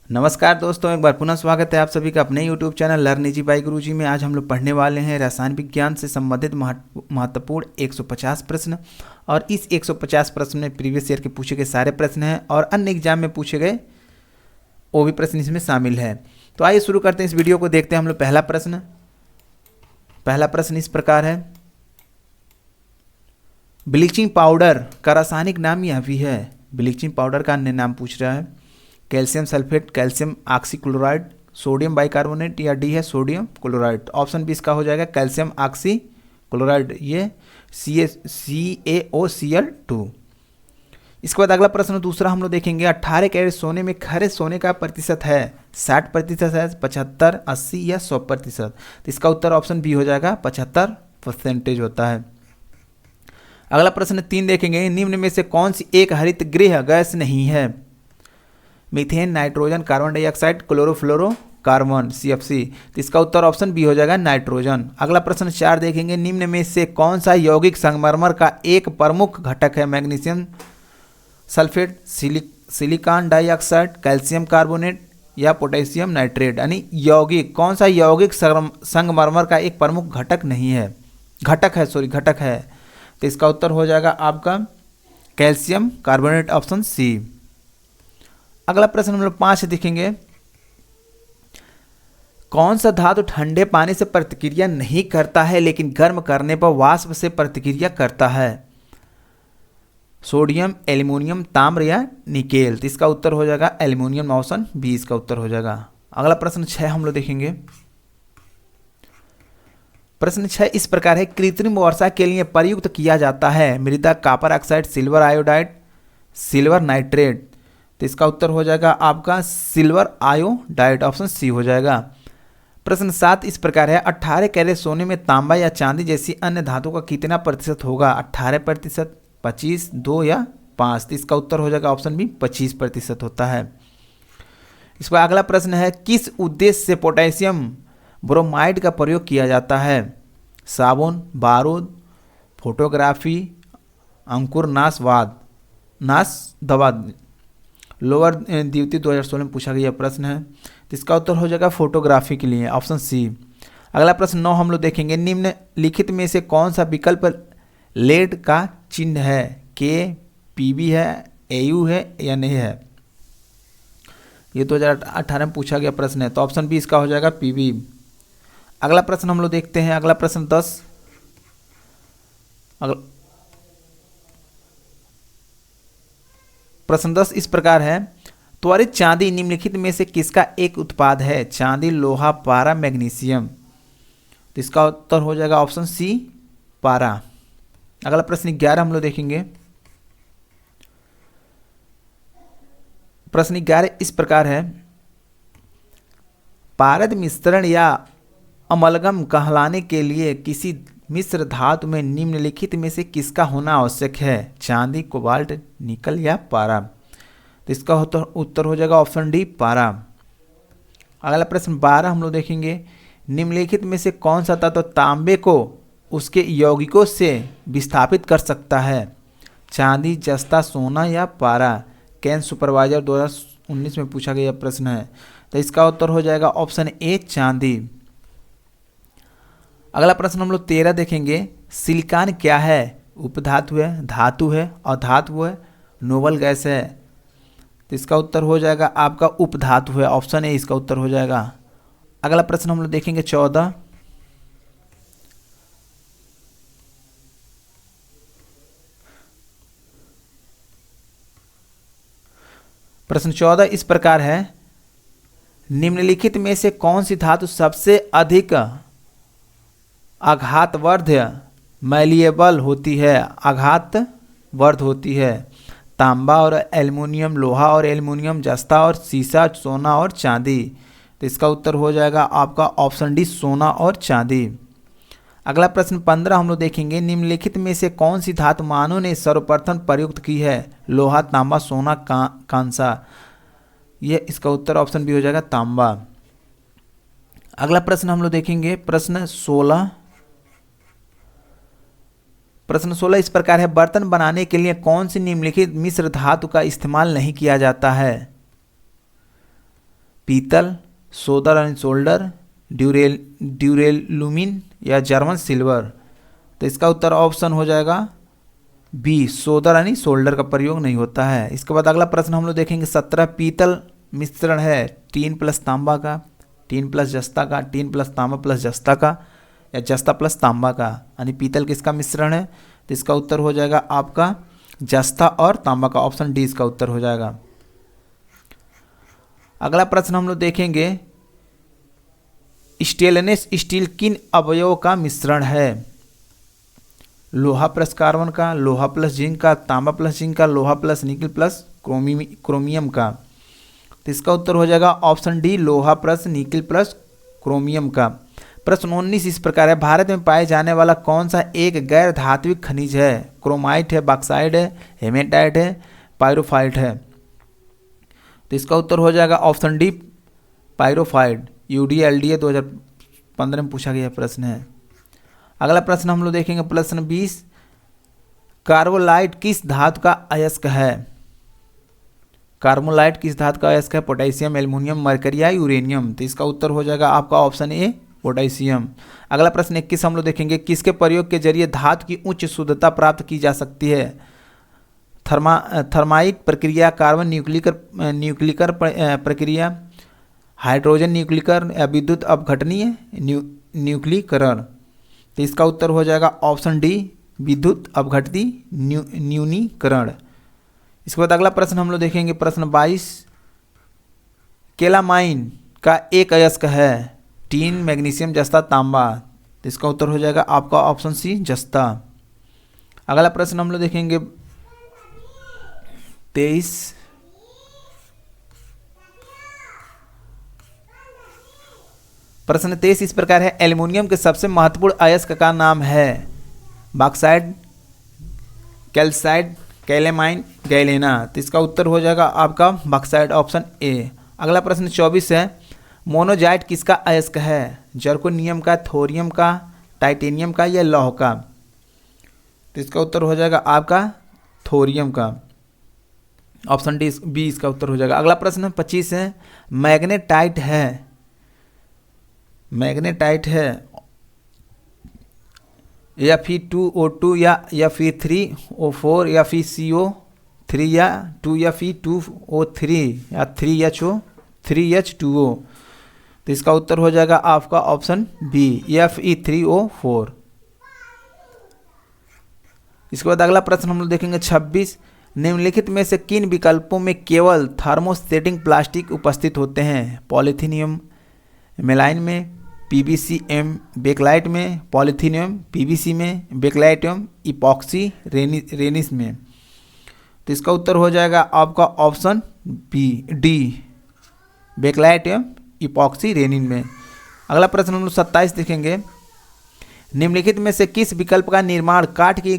नमस्कार दोस्तों, एक बार पुनः स्वागत है आप सभी का अपने YouTube channel learn easy by Guruji में। आज हम लोग पढ़ने वाले हैं रसायन विज्ञान से संबंधित महत्वपूर्ण 150 प्रश्न। और इस 150 प्रश्न में प्रीवियस ईयर के पूछे गए सारे प्रश्न हैं और अन्य एग्जाम में पूछे गए वो भी प्रश्न इसमें शामिल है। तो आइए शुरू करते हैं इस वीडियो को। देखते हैं हम लोग पहला प्रश्न इस प्रकार है, ब्लीचिंग पाउडर का रासायनिक नाम यह भी है। ब्लीचिंग पाउडर का अन्य नाम पूछ रहा है। Calcium sulphate, calcium oxychloride, sodium bicarbonate या डी है सोडियम क्लोराइड। ऑप्शन बी इसका हो जाएगा कैल्शियम ऑक्सीक्लोराइड, ये CaOCl2। इसके बाद अगला प्रश्न दूसरा हम लोग देखेंगे, 18 कैरेट सोने में खरे सोने का प्रतिशत है 60% है, 75, 80 या 100%। तो इसका उत्तर ऑप्शन बी हो जाएगा 75% होता है। अगला प्रश्न 3 देखेंगे, निम्न में से कौन सी एक हरित गृह गैस नहीं है? Methane, nitrogen, carbon dioxide, chlorofluorocarbon CFC। तो इसका उत्तर ऑप्शन बी हो जाएगा नाइट्रोजन। अगला प्रश्न 4 देखेंगे, निम्न में से कौन सा यौगिक संगमरमर का एक प्रमुख घटक है? Magnesium sulphate, silicon dioxide, calcium carbonate या पोटेशियम नाइट्रेट। यानी यौगिक, कौन सा यौगिक संगमरमर का एक प्रमुख घटक नहीं है, घटक है। तो इसका उत्तर हो जाएगा आपका कैल्शियम कार्बोनेट, ऑप्शन सी। अगला प्रश्न हम लोग 5 देखेंगे, कौन सा धातु ठंडे पानी से प्रतिक्रिया नहीं करता है लेकिन गर्म करने पर वाष्प से प्रतिक्रिया करता है? सोडियम, एल्युमिनियम, ताम्र या निकेल। तो इसका उत्तर हो जाएगा एल्युमिनियम, ऑप्शन बी इसका उत्तर हो जाएगा। अगला प्रश्न 6 हम लोग देखेंगे। प्रश्न 6 इस प्रकार है, कृत्रिम वर्षा के लिए प्रयुक्त किया जाता है मृदा, copper oxide, silver iodide, silver nitrate. तो इसका उत्तर हो जाएगा आपका सिल्वर आयोडाइड, ऑप्शन सी हो जाएगा। प्रश्न 7 इस प्रकार है, 18 कैरेट सोने में तांबा या चांदी जैसी अन्य धातु का कितना प्रतिशत होगा? 18%, 25, 2 या 5। तो इसका उत्तर हो जाएगा ऑप्शन बी 25% होता है। इसका अगला प्रश्न है, किस उद्देश्य से पोटेशियम ब्रोमाइड का प्रयोग किया जाता है? साबुन, बारूद, फोटोग्राफी, अंकुर नाश दवा। लोअर द्वितीय 2016 में पूछा गया प्रश्न है। तो इसका उत्तर हो जाएगा फोटोग्राफी के लिए, ऑप्शन सी। अगला प्रश्न 9 हम लोग देखेंगे, निम्नलिखित में से कौन सा विकल्प लेड का चिन्ह है? Pb है, Au है या नहीं है? ये 2018 में पूछा गया प्रश्न है, तो ऑप्शन बी इसका हो जाएगा Pb। अगला प्रश्न हम लोग देखते हैं, अगला प्रश्न 10। प्रश्न 10 इस प्रकार है, त्वरित चांदी निम्नलिखित में से किसका एक उत्पाद है? चांदी, लोहा, पारा, मैग्नीशियम। तो इसका उत्तर हो जाएगा ऑप्शन सी पारा। अगला प्रश्न 11 हम लोग देखेंगे। प्रश्न 11 इस प्रकार है, पारद मिश्रण या अमलगम कहलाने के लिए किसी मिश्र धातु में निम्नलिखित में से किसका होना आवश्यक है? चांदी, कोबाल्ट, निकल या पारा। तो इसका उत्तर हो जाएगा ऑप्शन डी पारा। अगला प्रश्न 12 हम लोग देखेंगे, निम्नलिखित में से कौन सा तत्व तांबे को उसके यौगिकों से विस्थापित कर सकता है? चांदी, जस्ता, सोना या पारा। कैन सुपरवाइजर 2019 में पूछा गया प्रश्न है, तो इसका उत्तर हो जाएगा ऑप्शन ए चांदी। अगला प्रश्न हम लोग 13 देखेंगे, सिलिकॉन क्या है? उपधातु है, धातु है, अधातु है, नोबल गैस है। तो इसका उत्तर हो जाएगा आपका उपधातु है, ऑप्शन ए इसका उत्तर हो जाएगा। अगला प्रश्न हम लोग देखेंगे 14। प्रश्न 14 इस प्रकार है, निम्नलिखित में से कौन सी धातु सबसे अधिक आघातवर्ध्य मैलिएबल होती है? आघातवर्ध होती है। तांबा और एल्युमिनियम, लोहा और एल्युमिनियम, जस्ता और सीसा, सोना और चांदी। तो इसका उत्तर हो जाएगा आपका ऑप्शन डी सोना और चांदी। अगला प्रश्न 15 हम लोग देखेंगे, निम्नलिखित में से कौन सी धातु मानव ने सर्वप्रथम प्रयुक्त की है? लोहा, तांबा, सोना, कांसा। ये इसका उत्तर ऑप्शन बी हो जाएगा तांबा। अगला प्रश्न हम लोग देखेंगे प्रश्न 16। प्रश्न 16 इस प्रकार है, बर्तन बनाने के लिए कौन सी निम्नलिखित मिश्र धातु का इस्तेमाल नहीं किया जाता है? पीतल, सोलर यानी सोल्डर, ड्यूरेलुमिन या जर्मन सिल्वर। तो इसका उत्तर ऑप्शन हो जाएगा बी, सोलर यानी सोल्डर का प्रयोग नहीं होता है। इसके बाद अगला प्रश्न हम लोग देखेंगे 17 पीतल मिश्रण है टीन प्लस तांबा का, टीन प्लस जस्ता का, टीन प्लस तांबा प्लस जस्ता का या जस्ता प्लस तांबा का, यानी पीतल किसका मिश्रण है। तो इसका उत्तर हो जाएगा आपका जस्ता और तांबा का, ऑप्शन डी इसका उत्तर हो जाएगा। अगला प्रश्न हम लोग देखेंगे स्टेनलेस स्टील किन अवयवों का मिश्रण है। लोहा प्लस कार्बन का, लोहा प्लस जिंक का, तांबा प्लस जिंक का, लोहा प्लस निकल प्लस क्रोमियम का। तो इसका उत्तर हो जाएगा ऑप्शन डी, लोहा प्लस निकल प्लस क्रोमियम का। प्रश्न 19 इस प्रकार है, भारत में पाए जाने वाला कौन सा एक गैर धात्विक खनिज है। क्रोमाइट है, बॉक्साइट है, हेमेटाइट है, पायरोफाइट है। तो इसका उत्तर हो जाएगा ऑप्शन डी, पायरोफाइट। UDLDA 2015 में पूछा गया प्रश्न है। अगला प्रश्न हम लोग देखेंगे प्रश्न 20, कार्बोलाइट किस धातु का अयस्क है। कार्बोलाइट किस धातु का अयस्क है। पोटेशियम, एल्युमिनियम, मरकरी या यूरेनियम। तो इसका उत्तर हो जाएगा आपका ऑप्शन ए, पोटेशियम। अगला प्रश्न 21 हम लोग देखेंगे, किसके प्रयोग के जरिए धातु की उच्च शुद्धता प्राप्त की जा सकती है। थर्माइक प्रक्रिया, कार्बन न्यूक्लिकर प्रक्रिया, हाइड्रोजन न्यूक्लिकर या विद्युत अपघटनीय न्यूक्लीकरण। तो इसका उत्तर हो जाएगा ऑप्शन डी, विद्युत अपघटती न्यूनीकरण। इसके बाद अगला प्रश्न हम लोग देखेंगे प्रश्न 22, केलामाइन का एक अयस्क है। टीन, मैग्नीशियम, जस्ता, तांबा। तो इसका उत्तर हो जाएगा आपका ऑप्शन सी, जस्ता। अगला प्रश्न हम लोग देखेंगे 23, प्रश्न 23 इस प्रकार है, एल्युमिनियम के सबसे महत्वपूर्ण अयस्क का नाम है। Bauxite, calcite, calamine, galena. तो इसका उत्तर हो जाएगा आपका बॉक्साइट, ऑप्शन ए। अगला प्रश्न 24 है, मोनोजाइट किसका अयस्क है। जर्कोनियम का, थोरियम का, टाइटेनियम का या लौह का। तो इसका उत्तर हो जाएगा आपका थोरियम का, ऑप्शन डी, बी इसका उत्तर हो जाएगा। अगला प्रश्न 25 है, मैग्नेटाइट है या फिर 2O2 या फिर 3O4 या फिर CO3 या 2 या फिर 2O3 या 3H2O। तो इसका उत्तर हो जाएगा आपका ऑप्शन बी, Fe3O4। इसके बाद अगला प्रश्न हम लोग देखेंगे 26, निम्नलिखित में से किन विकल्पों में केवल थर्मोस्टेटिंग प्लास्टिक उपस्थित होते हैं। पॉलीथीनियम मेलाइन में, PVC-M बेकलाइट में, पॉलीथीनियम PVC में, बेकलाइटियम इपॉक्सी रेनिस में। तो इसका उत्तर हो जाएगा आपका ऑप्शन बी, डी, बेकलाइटियम इपॉक्सी रेनिन में। अगला प्रश्न हम लोग 27 देखेंगे, निम्नलिखित में से किस विकल्प का निर्माण काठ की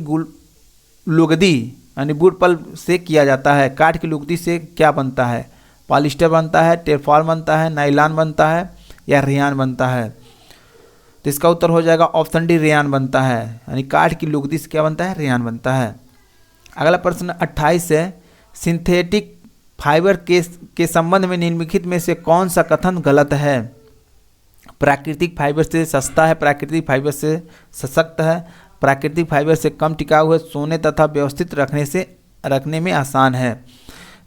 लुगदी यानी वुड पल्प से किया जाता है। काठ की लुगदी से क्या बनता है। पॉलिस्टर बनता है, टेरफॉल बनता है, नायलॉन बनता है या रेयान बनता है। तो इसका उत्तर हो जाएगा ऑप्शन डी, रेयान बनता है, यानी काठ की लुगदी से क्या बनता है, रेयान बनता है। अगला प्रश्न 28 है, सिंथेटिक फाइबर के संबंध में निम्नलिखित में से कौन सा कथन गलत है। प्राकृतिक फाइबर से सस्ता है, प्राकृतिक फाइबर से सशक्त है, प्राकृतिक फाइबर से कम टिकाऊ है, सोने तथा व्यवस्थित रखने में आसान है।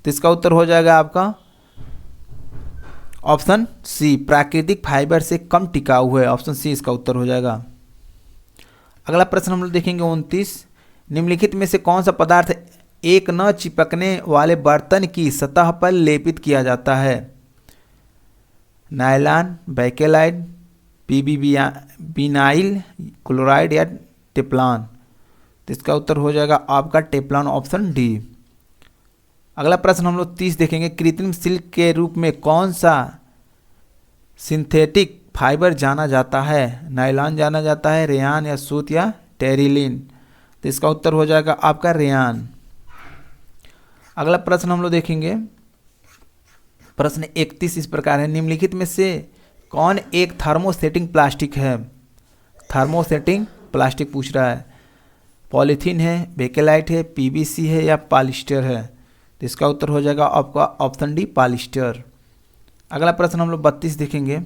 तो इसका उत्तर हो जाएगा आपका ऑप्शन सी, प्राकृतिक फाइबर से कम टिकाऊ है, ऑप्शन सी इसका उत्तर हो जाएगा। अगला प्रश्न हम लोग देखेंगे 29, निम्नलिखित में से कौन सा पदार्थ एक न चिपकने वाले बर्तन की सतह पर लेपित किया जाता है। नायलॉन, बैकेलाइट, विनाइल क्लोराइड या टेफ्लॉन। तो इसका उत्तर हो जाएगा आपका टेफ्लॉन, ऑप्शन डी। अगला प्रश्न हम लोग 30 देखेंगे, कृत्रिम सिल्क के रूप में कौन सा सिंथेटिक फाइबर जाना जाता है। नायलॉन जाना जाता है, रेयान या सूत या टेरिलिन। तो इसका उत्तर हो जाएगा आपका रेयान। अगला प्रश्न हम लोग देखेंगे प्रश्न 31 इस प्रकार है, निम्नलिखित में से कौन एक थर्मोसेटिंग प्लास्टिक है। थर्मोसेटिंग प्लास्टिक पूछ रहा है, पॉलीथीन है, बेकेलाइट है, PVC है या पॉलिस्टर है। तो इसका उत्तर हो जाएगा आपका ऑप्शन डी, पॉलिस्टर। अगला प्रश्न हम लोग 32 देखेंगे।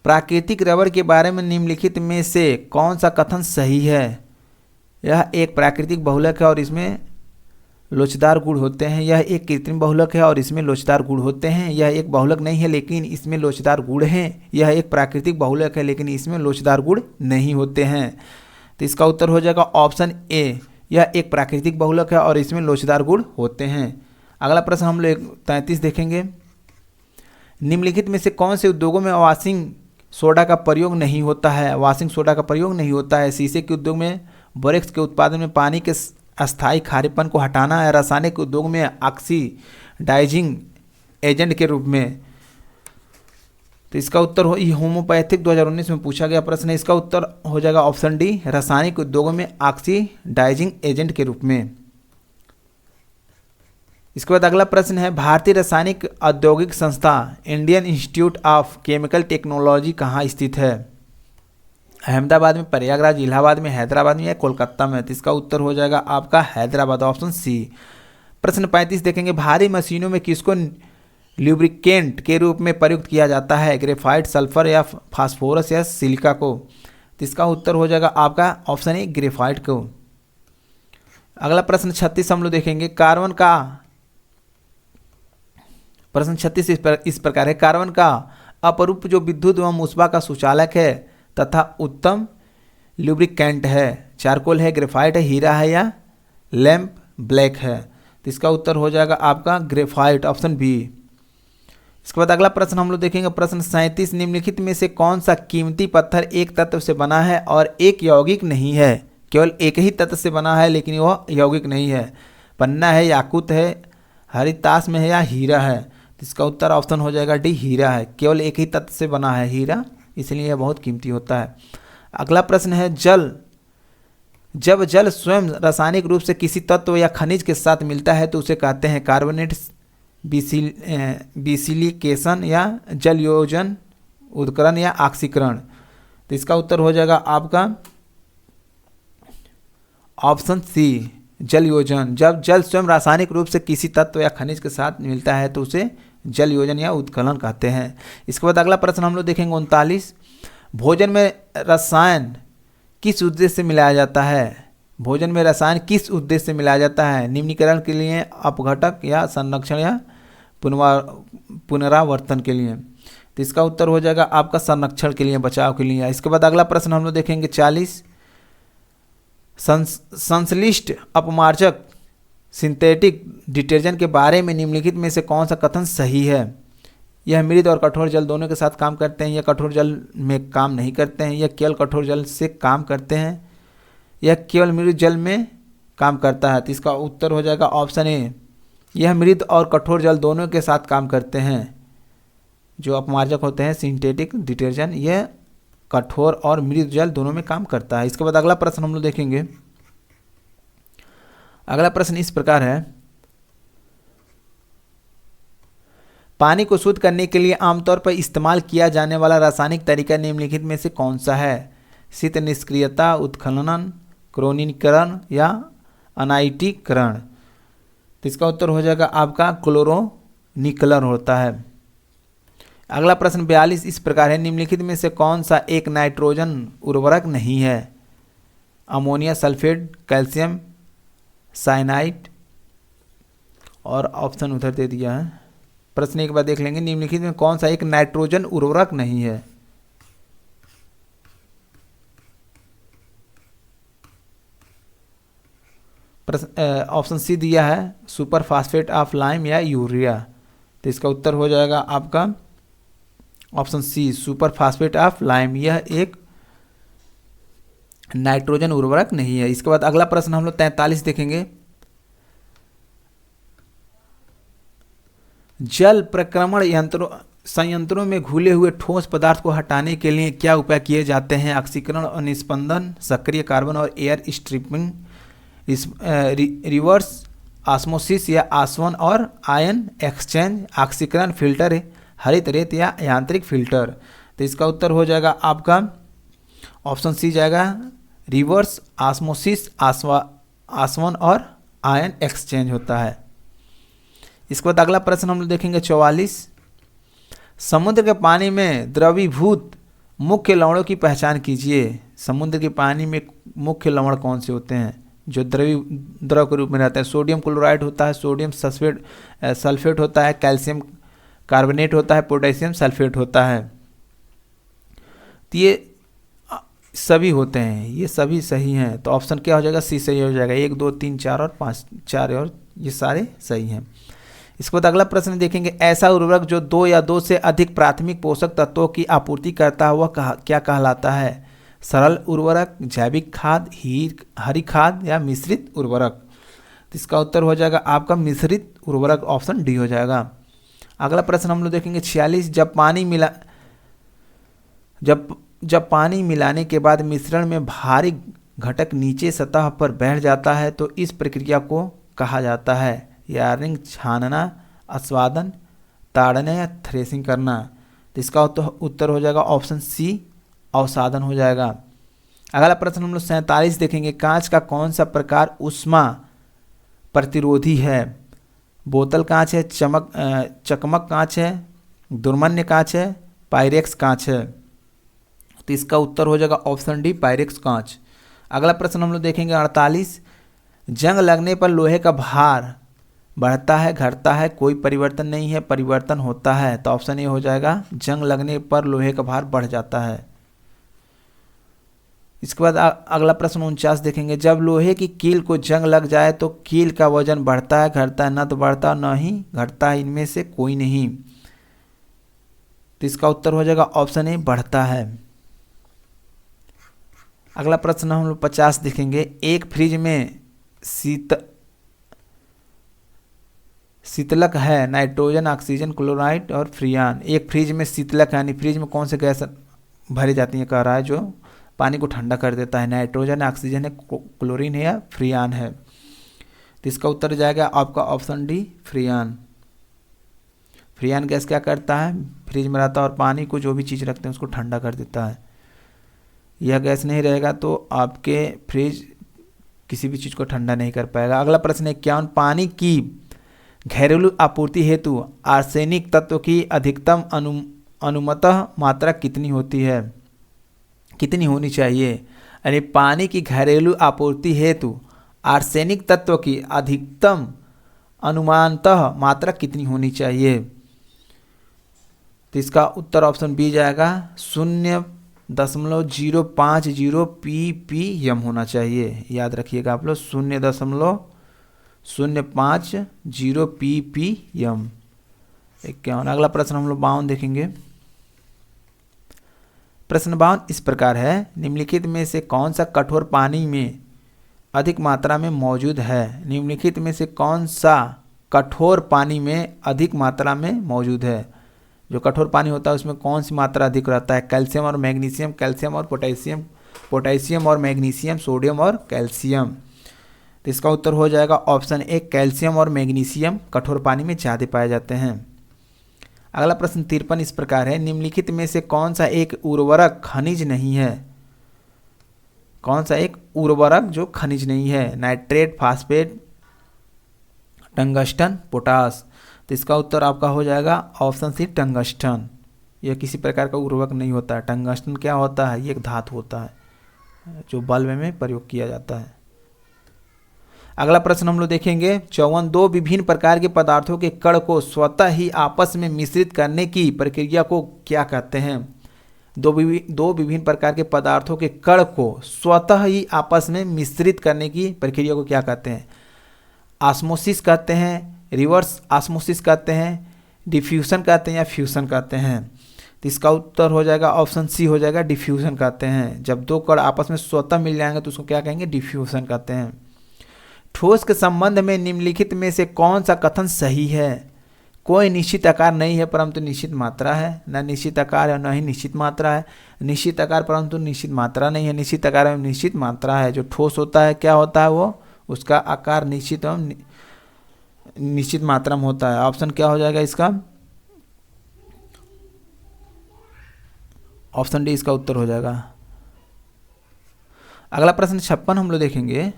प्राकृतिक रबर के बारे में निम्नलिखित में से कौन सा कथन सही है? यह एक प्राकृतिक बहुलक है और इसमें लोचदार गुण होते हैं। यह एक कृत्रिम बहुलक है और इसमें लोचदार गुण होते हैं। यह एक बहुलक नहीं है लेकिन इसमें लोचदार गुण हैं। यह एक प्राकृतिक बहुलक है लेकिन इसमें लोचदार गुण नहीं होते हैं। तो इसका उत्तर हो जाएगा ऑप्शन ए, यह एक प्राकृतिक बहुलक है और इसमें लोचदार गुण होते हैं। अगला प्रश्न हम लोग 33 देखेंगे। निम्नलिखित में से कौन से उद्योगों में वॉशिंग सोडा का प्रयोग नहीं होता है? वॉशिंग सोडा का प्रयोग नहीं होता है। शीशे के उद्योग में बोरेक्स के उत्पादन में पानी के अस्थायी खारेपन को हटाना है। रासायनिक उद्योग में ऑक्सीडाइजिंग एजेंट के रूप में। तो इसका उत्तर हो, ये होम्योपैथिक 2019 में पूछा गया प्रश्न है। इसका उत्तर हो जाएगा ऑप्शन डी, रासायनिक उद्योगों में ऑक्सीडाइजिंग एजेंट के रूप में। इसके बाद अगला प्रश्न है, भारतीय रासायनिक औद्योगिक संस्था Indian institute of chemical technology कहाँ स्थित है? अहमदाबाद में, प्रयागराज, इलाहाबाद में, हैदराबाद में या कोलकाता में? तो इसका उत्तर हो जाएगा आपका हैदराबाद, ऑप्शन सी। प्रश्न 35 देखेंगे। भारी मशीनों में किसको ल्यूब्रिकेंट के रूप में प्रयुक्त किया जाता है? ग्रेफाइट, सल्फर या फास्फोरस या सिलिका को? तो इसका उत्तर हो जाएगा आपका ऑप्शन ए, ग्रेफाइट को। अगला प्रश्न 36 हम लोग देखेंगे। कार्बन का प्रश्न 36 इस प्रकार है, कार्बन का अपरूप जो विद्युत एवं ऊष्मा का सुचालक है तथा उत्तम ल्यूब्रिकेंट है, चारकोल है, ग्रेफाइट है, हीरा है या लैंप ब्लैक है? तो इसका उत्तर हो जाएगा आपका ग्रेफाइट, ऑप्शन बी। इसके बाद अगला प्रश्न हम लोग देखेंगे। प्रश्न 37, निम्नलिखित में से कौन सा कीमती पत्थर एक तत्व से बना है और एक यौगिक नहीं है? केवल एक ही तत्व से बना है लेकिन वह यौगिक नहीं है। पन्ना है, याकूत है, हरिताश में है या हीरा है? तो इसका उत्तर ऑप्शन हो जाएगा डी, हीरा है। केवल एक ही तत्व से बना है हीरा, इसलिए यह बहुत कीमती होता है। अगला प्रश्न है, जब जल स्वयं रासायनिक रूप से किसी तत्व या खनिज के साथ मिलता है तो उसे कहते हैं कार्बोनेट, बिसिलिकेशन या जल योजन, उदकरण या ऑक्सीकरण? तो इसका उत्तर हो जाएगा आपका ऑप्शन सी, जल योजन। जब जल स्वयं रासायनिक रूप से किसी तत्व या खनिज के साथ मिलता है तो उसे जल योजन या उत्कलन कहते हैं। इसके बाद अगला प्रश्न हम लोग देखेंगे 39, भोजन में रसायन किस उद्देश्य से मिलाया जाता है? भोजन में रसायन किस उद्देश्य से मिलाया जाता है? निम्नीकरण के लिए, अपघटक या संरक्षण या पुनरावर्तन के लिए? तो इसका उत्तर हो जाएगा आपका संरक्षण के लिए, बचाव के लिए। इसके बाद अगला प्रश्न हम लोग देखेंगे 40, संश्लिष्ट अपमार्जक सिंथेटिक डिटर्जेंट के बारे में निम्नलिखित में से कौन सा कथन सही है? यह मृद और कठोर जल दोनों के साथ काम करते हैं, यह कठोर जल में काम नहीं करते हैं, यह केवल कठोर जल से काम करते हैं, यह केवल मृद जल में काम करता है? तो इसका उत्तर हो जाएगा ऑप्शन ए, यह मृद और कठोर जल दोनों के साथ काम करते हैं। जो अपमार्जक होते हैं सिंथेटिक डिटर्जेंट, यह कठोर और मृद जल दोनों में काम करता है। इसके बाद अगला प्रश्न हम लोग देखेंगे। अगला प्रश्न इस प्रकार है, पानी को शुद्ध करने के लिए आमतौर पर इस्तेमाल किया जाने वाला रासायनिक तरीका निम्नलिखित में से कौन सा है? शीत निष्क्रियता, उत्खनन, क्रोनीकरण या अनाइटीकरण? तो इसका उत्तर हो जाएगा आपका क्लोरोनिकलन होता है। अगला प्रश्न 42 इस प्रकार है, निम्नलिखित में से कौन सा एक नाइट्रोजन उर्वरक नहीं है? अमोनिया सल्फेट, कैल्शियम साइनाइड और ऑप्शन उधर दे दिया है। प्रश्न एक बार देख लेंगे, निम्नलिखित में कौन सा एक नाइट्रोजन उर्वरक नहीं है? ऑप्शन सी दिया है, सुपर फास्फेट ऑफ लाइम या यूरिया। तो इसका उत्तर हो जाएगा आपका option c, super phosphate of lime. यह एक नाइट्रोजन उर्वरक नहीं है। इसके बाद अगला प्रश्न हम लोग 43 देखेंगे। जल प्रक्रमण संयंत्रों में घुले हुए ठोस पदार्थ को हटाने के लिए क्या उपाय किए जाते हैं? ऑक्सीकरण और निस्पंदन, सक्रिय कार्बन और एयर स्ट्रिपिंग, रिवर्स ऑस्मोसिस या आसवन और आयन एक्सचेंज, ऑक्सीकरण, फिल्टर, हरित रेत या यांत्रिक फिल्टर? तो इसका उत्तर हो जाएगा आपका ऑप्शन सी जाएगा, रिवर्स ऑस्मोसिस, आसवन और आयन एक्सचेंज होता है। इसके बाद अगला प्रश्न हम लोग देखेंगे 44। समुद्र के पानी में द्रवीभूत मुख्य लवणों की पहचान कीजिए। समुद्र के पानी में मुख्य लवण कौन से होते हैं जो द्रव के रूप में रहते हैं? सोडियम क्लोराइड होता है, सोडियम सल्फेट होता है, कैल्शियम कार्बोनेट होता है, पोटेशियम सल्फेट होता है। तो ये सभी होते हैं, ये सभी सही हैं। तो ऑप्शन क्या हो जाएगा? सी सही हो जाएगा। 1 2 3 4 और 5, 4 और ये सारे सही हैं। इसके बाद अगला प्रश्न देखेंगे, ऐसा उर्वरक जो 2 या 2 से अधिक प्राथमिक पोषक तत्वों की आपूर्ति करता है वह क्या कहलाता है? सरल उर्वरक, जैविक खाद, हरी खाद या मिश्रित उर्वरक? तो इसका उत्तर हो जाएगा आपका मिश्रित उर्वरक, ऑप्शन डी हो जाएगा। अगला प्रश्न हम लोग देखेंगे 46। जब पानी मिलाने के बाद मिश्रण में भारी घटक नीचे सतह पर बैठ जाता है तो इस प्रक्रिया को कहा जाता है? यार्निंग, छानना, आस्वादन, ताड़ना या थ्रेसिंग करना? तो इसका उत्तर हो जाएगा ऑप्शन सी, अवसादन हो जाएगा। अगला प्रश्न हम लोग 47 देखेंगे, कांच का कौन सा प्रकार ऊष्मा प्रतिरोधी है? बोतल कांच है, चकमक कांच है, दुर्मन्य कांच है, पायरेक्स कांच है? तो इसका उत्तर हो जाएगा ऑप्शन डी, पायरेक्स कांच। अगला प्रश्न हम लोग देखेंगे 48। जंग लगने पर लोहे का भार बढ़ता है, घटता है, कोई परिवर्तन नहीं है, परिवर्तन होता है? तो ऑप्शन ए हो जाएगा, जंग लगने पर लोहे का भार बढ़ जाता है। इसके बाद अगला प्रश्न 49 देखेंगे, जब लोहे की कील को जंग लग जाए तो कील का वजन बढ़ता है, घटता है? न तो बढ़ता न ही घटता है, इनमें से कोई नहीं। तो इसका उत्तर हो जाएगा ऑप्शन ए, बढ़ता है। अगला प्रश्न हम लोग 50 देखेंगे, एक फ्रिज में शीतलक है, नाइट्रोजन, ऑक्सीजन, क्लोराइड और फ्रियान। एक फ्रिज में शीतलक यानी फ्रिज में कौन से गैस भरी जाती है कह रहा है जो पानी को ठंडा कर देता है? नाइट्रोजन, ऑक्सीजन है, क्लोरीन है या फ्रियान है? तो इसका उत्तर जाएगा आपका ऑप्शन डी, फ्रियान। फ्रियान गैस क्या करता है? फ्रिज में रहता है और पानी को जो भी चीज़ रखते हैं उसको ठंडा कर देता है। यह गैस नहीं रहेगा तो आपके फ्रिज किसी भी चीज़ को ठंडा नहीं कर पाएगा। अगला प्रश्न है, क्या पानी की घरेलू आपूर्ति हेतु आर्सेनिक तत्व की अधिकतम अनुमतः मात्रा कितनी होती है, कितनी होनी चाहिए? यानी पानी की घरेलू आपूर्ति हेतु आर्सेनिक तत्व की अधिकतम अनुमानतः मात्रा कितनी होनी चाहिए? तो इसका उत्तर ऑप्शन बी जाएगा, 0.050 ppm होना चाहिए। याद रखिएगा आप लोग, 0.050 ppm। 51। अगला प्रश्न हम लोग 52 देखेंगे। प्रश्न 52 इस प्रकार है, निम्नलिखित में से कौन सा कठोर पानी में अधिक मात्रा में मौजूद है? निम्नलिखित में से कौन सा कठोर पानी में अधिक मात्रा में मौजूद है? जो कठोर पानी होता है उसमें कौन सी मात्रा अधिक रहता है? कैल्शियम और मैग्नीशियम, कैल्शियम और पोटेशियम, पोटेशियम और मैग्नीशियम, सोडियम और कैल्शियम? तो इसका उत्तर हो जाएगा ऑप्शन ए, कैल्शियम और मैग्नीशियम कठोर पानी में ज़्यादा पाए जाते हैं। अगला प्रश्न 53 इस प्रकार है, निम्नलिखित में से कौन सा एक उर्वरक खनिज नहीं है? कौन सा एक उर्वरक जो खनिज नहीं है? Nitrate, phosphate, tungsten, potash? तो इसका उत्तर आपका हो जाएगा ऑप्शन सी, टंगस्टन। यह किसी प्रकार का उर्वरक नहीं होता है। टंगस्टन क्या होता है? ये एक धातु होता है जो बल्ब में प्रयोग किया जाता है। अगला प्रश्न हम लोग देखेंगे 54। दो विभिन्न प्रकार के पदार्थों के कण को स्वतः ही आपस में मिश्रित करने की प्रक्रिया को क्या कहते हैं? दो विभिन्न प्रकार के पदार्थों के कण को स्वतः ही आपस में मिश्रित करने की प्रक्रिया को क्या कहते हैं? ऑस्मोसिस कहते हैं, रिवर्स ऑस्मोसिस कहते हैं, डिफ्यूजन कहते हैं या फ्यूजन कहते हैं? तो इसका उत्तर हो जाएगा ऑप्शन सी हो जाएगा, डिफ्यूजन कहते हैं। जब दो कण आपस में स्वतः मिल जाएंगे तो उसको क्या कहेंगे? डिफ्यूजन कहते हैं। ठोस के संबंध में निम्नलिखित में से कौन सा कथन सही है? कोई निश्चित आकार नहीं है परंतु निश्चित मात्रा है। न निश्चित आकार है न ही निश्चित मात्रा है। निश्चित आकार परंतु निश्चित मात्रा नहीं है। निश्चित आकार एवं निश्चित मात्रा है। जो ठोस होता है क्या होता है? वो उसका आकार निश्चित एवं निश्चित मात्रा में होता है। ऑप्शन क्या हो जाएगा इसका? ऑप्शन डी इसका उत्तर हो जाएगा। अगला प्रश्न 56 हम लोग देखेंगे।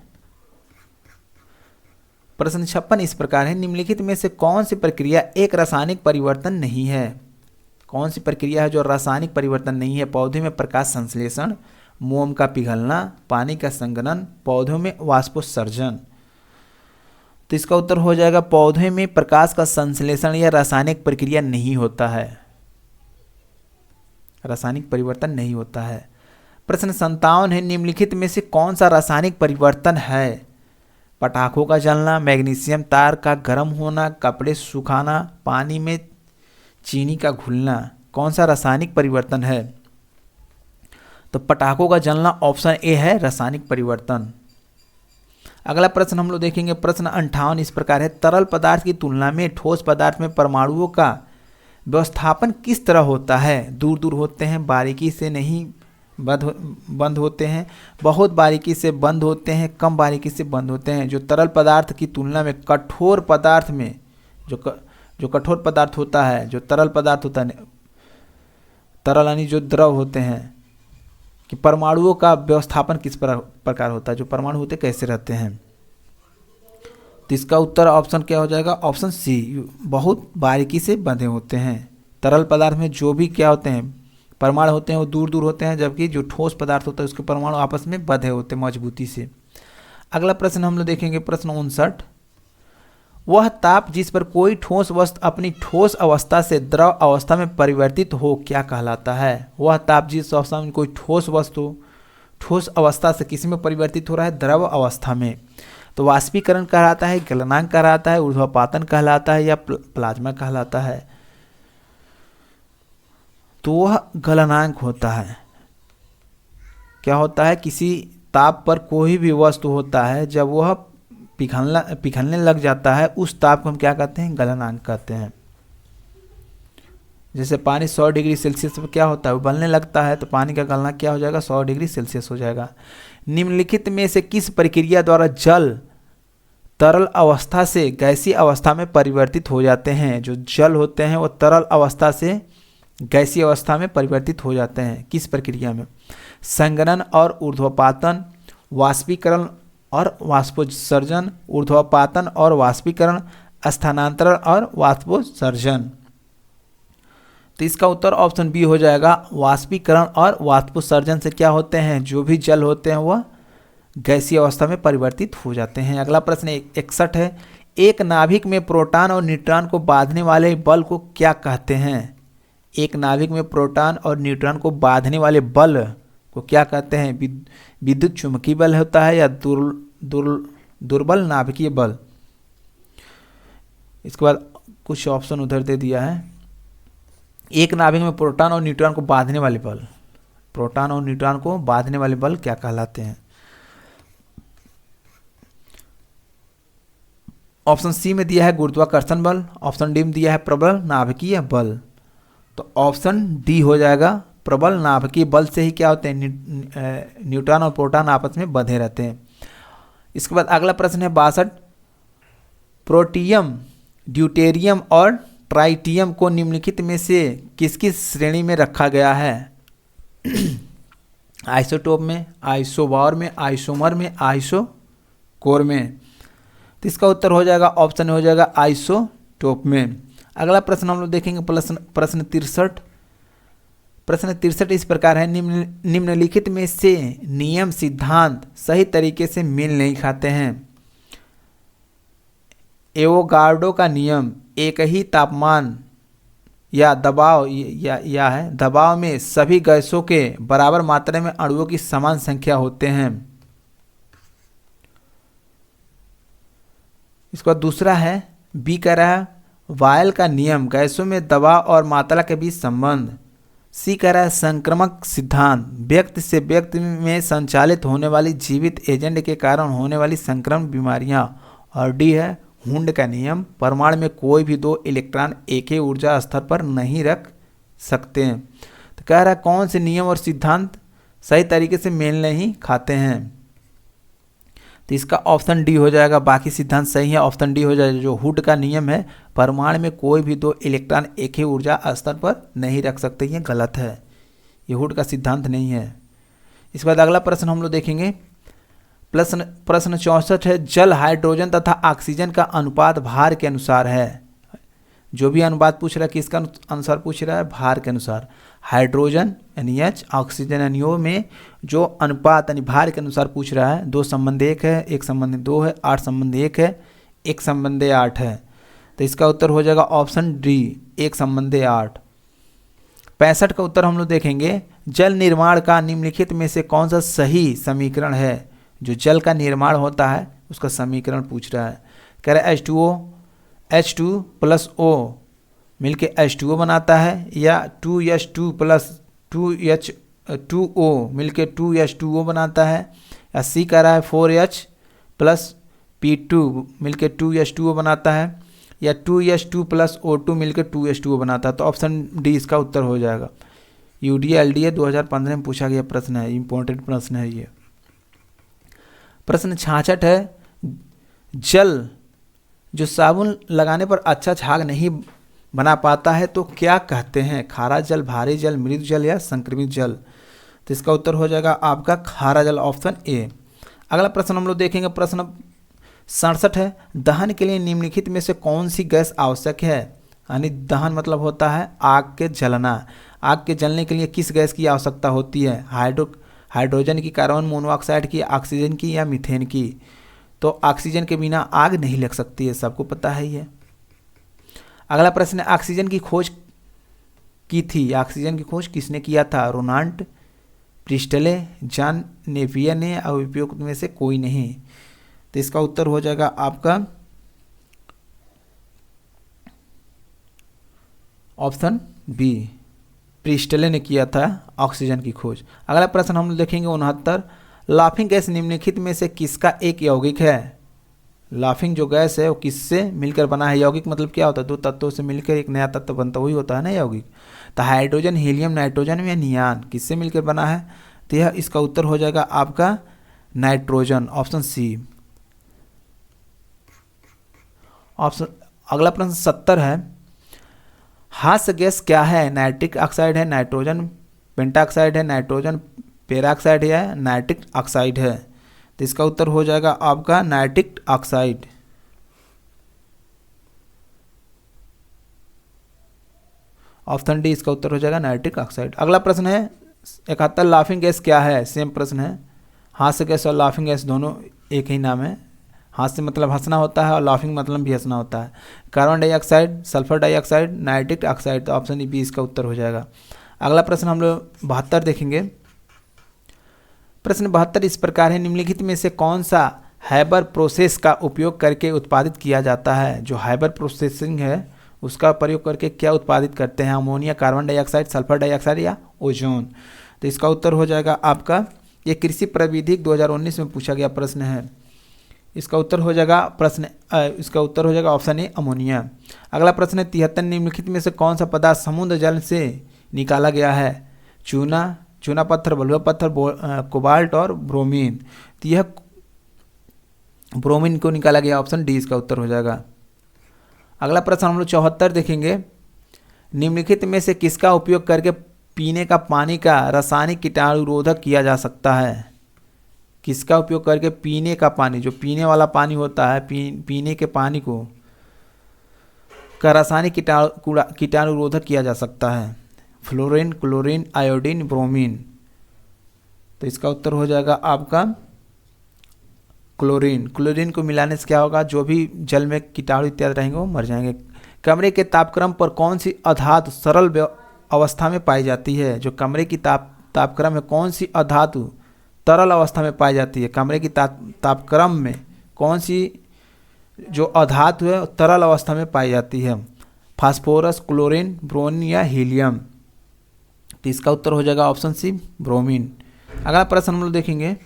प्रश्न 56 इस प्रकार है, निम्नलिखित में से कौन सी प्रक्रिया एक रासायनिक परिवर्तन नहीं है? कौन सी प्रक्रिया है जो रासायनिक परिवर्तन नहीं है? पौधे में प्रकाश संश्लेषण, मोम का पिघलना, पानी का संघनन, पौधों में वाष्पोत्सर्जन। तो इसका उत्तर हो जाएगा पौधे में प्रकाश का संश्लेषण या रासायनिक प्रक्रिया नहीं होता है, रासायनिक परिवर्तन नहीं होता है। प्रश्न 57 है, निम्नलिखित में से कौन सा रासायनिक परिवर्तन है? पटाखों का जलना, मैग्नीशियम तार का गर्म होना, कपड़े सुखाना, पानी में चीनी का घुलना। कौन सा रासायनिक परिवर्तन है? तो पटाखों का जलना ऑप्शन ए है रासायनिक परिवर्तन। अगला प्रश्न हम लोग देखेंगे, प्रश्न 58 इस प्रकार है, तरल पदार्थ की तुलना में ठोस पदार्थ में परमाणुओं का व्यवस्थापन किस तरह होता है? दूर दूर होते हैं, बारीकी से नहीं बंद होते हैं, बहुत बारीकी से बंद होते हैं, कम बारीकी से बंद होते हैं। जो तरल पदार्थ की तुलना में कठोर पदार्थ में जो कठोर पदार्थ होता है, जो तरल पदार्थ होता है, तरल यानी जो द्रव होते हैं, कि परमाणुओं का व्यवस्थापन किस प्रकार होता है, जो परमाणु होते कैसे रहते हैं। तो इसका उत्तर ऑप्शन क्या हो जाएगा? ऑप्शन सी, बहुत बारीकी से बंधे होते हैं। तरल पदार्थ में जो भी क्या होते हैं परमाणु होते हैं वो दूर दूर होते हैं, जबकि जो ठोस पदार्थ होता है उसके परमाणु आपस में बंधे होते हैं मजबूती से। अगला प्रश्न हम लोग देखेंगे, प्रश्न 59, वह ताप जिस पर कोई ठोस वस्तु अपनी ठोस अवस्था से द्रव अवस्था में परिवर्तित हो क्या कहलाता है? वह ताप जिस अवस्था में कोई ठोस वस्तु ठोस अवस्था से किसी में परिवर्तित हो रहा है? द्रव अवस्था में। तो वाष्पीकरण कहलाता है, गलनांक कहलाता है, ऊर्ध्वपातन कहलाता है या प्लाज्मा कहलाता है? तो वह गलनांक होता है। क्या होता है? किसी ताप पर कोई भी वस्तु होता है, जब वह पिघलने लग जाता है, उस ताप को हम क्या कहते हैं? गलनांक कहते हैं। जैसे पानी 100 डिग्री सेल्सियस पर क्या होता है? उबलने लगता है, तो पानी का गलनांक क्या हो जाएगा? 100 डिग्री सेल्सियस हो जाएगा। निम्नलिखित में से किस प्रक्रिया द्वारा जल तरल अवस्था से गैसीय अवस्था में परिवर्तित हो जाते हैं? जो जल होते हैं वो तरल अवस्था से गैसीय अवस्था में परिवर्तित हो जाते हैं। किस प्रक्रिया में? संघनन और ऊर्ध्वपातन, वाष्पीकरण और वाष्पोत्सर्जन, ऊर्ध्वपातन और वाष्पीकरण, स्थानांतरण और वाष्पोत्सर्जन। तो इसका उत्तर ऑप्शन बी हो जाएगा। वाष्पीकरण और वाष्पोत्सर्जन से क्या होते हैं? जो भी जल होते हैं वह गैसीय अवस्था में परिवर्तित हो जाते हैं। अगला प्रश्न 61 है, एक नाभिक में प्रोटॉन और न्यूट्रॉन को बांधने वाले बल को क्या कहते हैं? एक नाभिक में प्रोटॉन और न्यूट्रॉन को बांधने वाले बल को क्या कहते हैं? विद्युत चुंबकीय बल होता है या दुर्बल नाभिकीय बल? इसके बाद कुछ ऑप्शन उधर दे दिया है। एक नाभिक में प्रोटॉन और न्यूट्रॉन को बांधने वाले बल, प्रोटॉन और न्यूट्रॉन को बांधने वाले बल क्या कहलाते हैं? ऑप्शन सी में दिया है गुरुत्वाकर्षण बल, ऑप्शन डी में दिया है प्रबल नाभिकीय बल। तो ऑप्शन डी हो जाएगा। प्रबल नाभिकीय बल से ही क्या होते हैं? न्यूट्रॉन और प्रोटॉन आपस में बंधे रहते हैं। इसके बाद अगला प्रश्न है 62, प्रोटियम, ड्यूटेरियम और ट्राइटियम को निम्नलिखित में से किस किस श्रेणी में रखा गया है? आइसोटोप में, आइसोबार में, आइसोमर में, आइसोकोर में। तो इसका उत्तर हो जाएगा ऑप्शन हो जाएगा आइसोटोप में। अगला प्रश्न हम लोग देखेंगे, प्रश्न 63। प्रश्न 63 इस प्रकार है, निम्नलिखित में से नियम सिद्धांत सही तरीके से मेल नहीं खाते हैं। एवोगाड्रो का नियम, एक ही तापमान या दबाव दबाव में सभी गैसों के बराबर मात्रा में अणुओं की समान संख्या होते हैं। इसका दूसरा है, बी कह रहा है वायल का नियम, गैसों में दबाव और मात्रा के बीच संबंध। सी कह रहा है संक्रमक सिद्धांत, व्यक्ति से व्यक्ति में संचालित होने वाली जीवित एजेंट के कारण होने वाली संक्रमण बीमारियां। और डी है हुंड का नियम, परमाणु में कोई भी दो इलेक्ट्रॉन एक ही ऊर्जा स्तर पर नहीं रख सकते हैं। तो कह रहा है कौन से नियम और सिद्धांत सही तरीके से मेल नहीं खाते हैं? तो इसका ऑप्शन डी हो जाएगा। बाकी सिद्धांत सही है, ऑप्शन डी हो जाएगा। जो हुड का नियम है, परमाणु में कोई भी दो इलेक्ट्रॉन एक ही ऊर्जा स्तर पर नहीं रख सकते, ये गलत है, ये हुड का सिद्धांत नहीं है। इसके बाद अगला प्रश्न हम लोग देखेंगे, प्रश्न प्रश्न 64 है, जल हाइड्रोजन तथा ऑक्सीजन का अनुपात भार के अनुसार है। जो भी अनुपात पूछ रहा है किसका अनुसार पूछ रहा है, भार के अनुसार। हाइड्रोजन NH, ऑक्सीजन NO में जो अनुपात यानी भार के अनुसार पूछ रहा है, 2 संबंध 1 है, 1 संबंध 2 है, 8 संबंध 1 है, 1 संबंध 8 है। तो इसका उत्तर हो जाएगा ऑप्शन डी, 1 संबंध 8। 65 का उत्तर हम लोग देखेंगे, जल निर्माण का निम्नलिखित में से कौन सा सही समीकरण है। जो जल का निर्माण होता है उसका समीकरण पूछ रहा है। कह रहा है H2 प्लस O मिलके H2O बनाता है, या 2H2 प्लस 2H2O मिलके 2H2O बनाता है, या सी कह रहा है 4H प्लस P2 मिलके 2H2O बनाता है, या 2H2 प्लस O2 मिलके 2H2O बनाता है। तो ऑप्शन डी इसका उत्तर हो जाएगा। UDA LDA 2015 में पूछा गया प्रश्न है, इंपॉर्टेंट प्रश्न है ये। प्रश्न 66 है, जल जो साबुन लगाने पर अच्छा झाग नहीं बना पाता है तो क्या कहते हैं, खारा जल, भारी जल, मृदु जल या संक्रमित जल। तो इसका उत्तर हो जाएगा आपका खारा जल, ऑप्शन ए। अगला प्रश्न हम लोग देखेंगे, प्रश्न 67 है, दहन के लिए निम्नलिखित में से कौन सी गैस आवश्यक है। यानी दहन मतलब होता है आग के जलना। आग के जलने के लिए किस गैस की आवश्यकता होती है, हाइड्रोजन की, कार्बन मोनोऑक्साइड की, ऑक्सीजन की या मीथेन की। तो ऑक्सीजन के बिना आग नहीं लग सकती है, सबको पता है ये। अगला प्रश्न है, ऑक्सीजन की खोज की थी, ऑक्सीजन की खोज किसने किया था, रोनाल्ड प्रिस्टले, जॉन नेपियर ने, और उपयुक्त में से कोई नहीं। तो इसका उत्तर हो जाएगा आपका ऑप्शन बी, प्रिस्टले ने किया था ऑक्सीजन की खोज। अगला प्रश्न हम देखेंगे 69, लाफिंग गैस निम्नलिखित में से किसका एक यौगिक है। लाफिंग जो गैस है वो किससे मिलकर बना है। यौगिक मतलब क्या होता है, 2 तत्वों से मिलकर एक नया तत्व बनता, वही होता है ना यौगिक। तो हाइड्रोजन, हीलियम, नाइट्रोजन या नियान किससे मिलकर बना है। तो यह इसका उत्तर हो जाएगा आपका नाइट्रोजन, ऑप्शन सी। ऑप्शन अगला प्रश्न 70 है, हास्य गैस क्या है, नाइट्रिक ऑक्साइड है, नाइट्रोजन पेंटाऑक्साइड है, नाइट्रोजन पेराऑक्साइड है, नाइट्रिक ऑक्साइड है। तो इसका उत्तर हो जाएगा आपका नाइट्रिक ऑक्साइड। ऑप्शन डी इसका उत्तर हो जाएगा नाइट्रिक ऑक्साइड। अगला प्रश्न है 71, लाफिंग गैस क्या है। सेम प्रश्न है, हास्य गैस और लाफिंग गैस दोनों एक ही नाम है। हास्य मतलब हंसना होता है और लाफिंग मतलब भी हंसना होता है। Carbon dioxide, sulphur dioxide, nitric oxide. तो ऑप्शन बी इसका उत्तर हो जाएगा। अगला प्रश्न हम लोग 72 देखेंगे। प्रश्न 72 इस प्रकार है, निम्नलिखित में से कौन सा हैबर प्रोसेस का उपयोग करके उत्पादित किया जाता है। जो हैबर प्रोसेसिंग है उसका प्रयोग करके क्या उत्पादित करते हैं, ammonia, carbon dioxide, sulphur dioxide या ओजोन। तो इसका उत्तर हो जाएगा आपका, ये कृषि प्राविधिक 2019 में पूछा गया प्रश्न है। इसका उत्तर हो जाएगा इसका उत्तर हो जाएगा ऑप्शन ए, अमोनिया। अगला प्रश्न है 73, निम्नलिखित में से कौन सा पदार्थ समुद्र जल से निकाला गया है। चूना पत्थर, बलुआ पत्थर, कोबाल्ट और ब्रोमीन। तो यह ब्रोमीन को निकाला गया, ऑप्शन डी इसका उत्तर हो जाएगा। अगला प्रश्न हम लोग 74 देखेंगे, निम्नलिखित में से किसका उपयोग करके पीने का पानी का रासायनिक कीटाणुरोधक किया जा सकता है। किसका उपयोग करके पीने का पानी, जो पीने वाला पानी होता है, पीने के पानी को का रासायनिक कीटाणुरोधक किया जा सकता है। Fluorine, chlorine, iodine, bromine. तो इसका उत्तर हो जाएगा आपका क्लोरीन। क्लोरीन को मिलाने से क्या होगा, जो भी जल में कीटाणु इत्यादि रहेंगे वो मर जाएंगे। कमरे के तापक्रम पर कौन सी अधातु सरल अवस्था में पाई जाती है। जो कमरे की तापक्रम है, कौन सी अधातु तरल अवस्था में पाई जाती है। कमरे की तापक्रम में कौन सी जो अधातु है तरल अवस्था में पाई जाती है। फास्फोरस, क्लोरीन, ब्रोमीन या हीलियम। तो इसका उत्तर हो जाएगा ऑप्शन सी, ब्रोमीन। अगला प्रश्न हम लोग देखेंगे,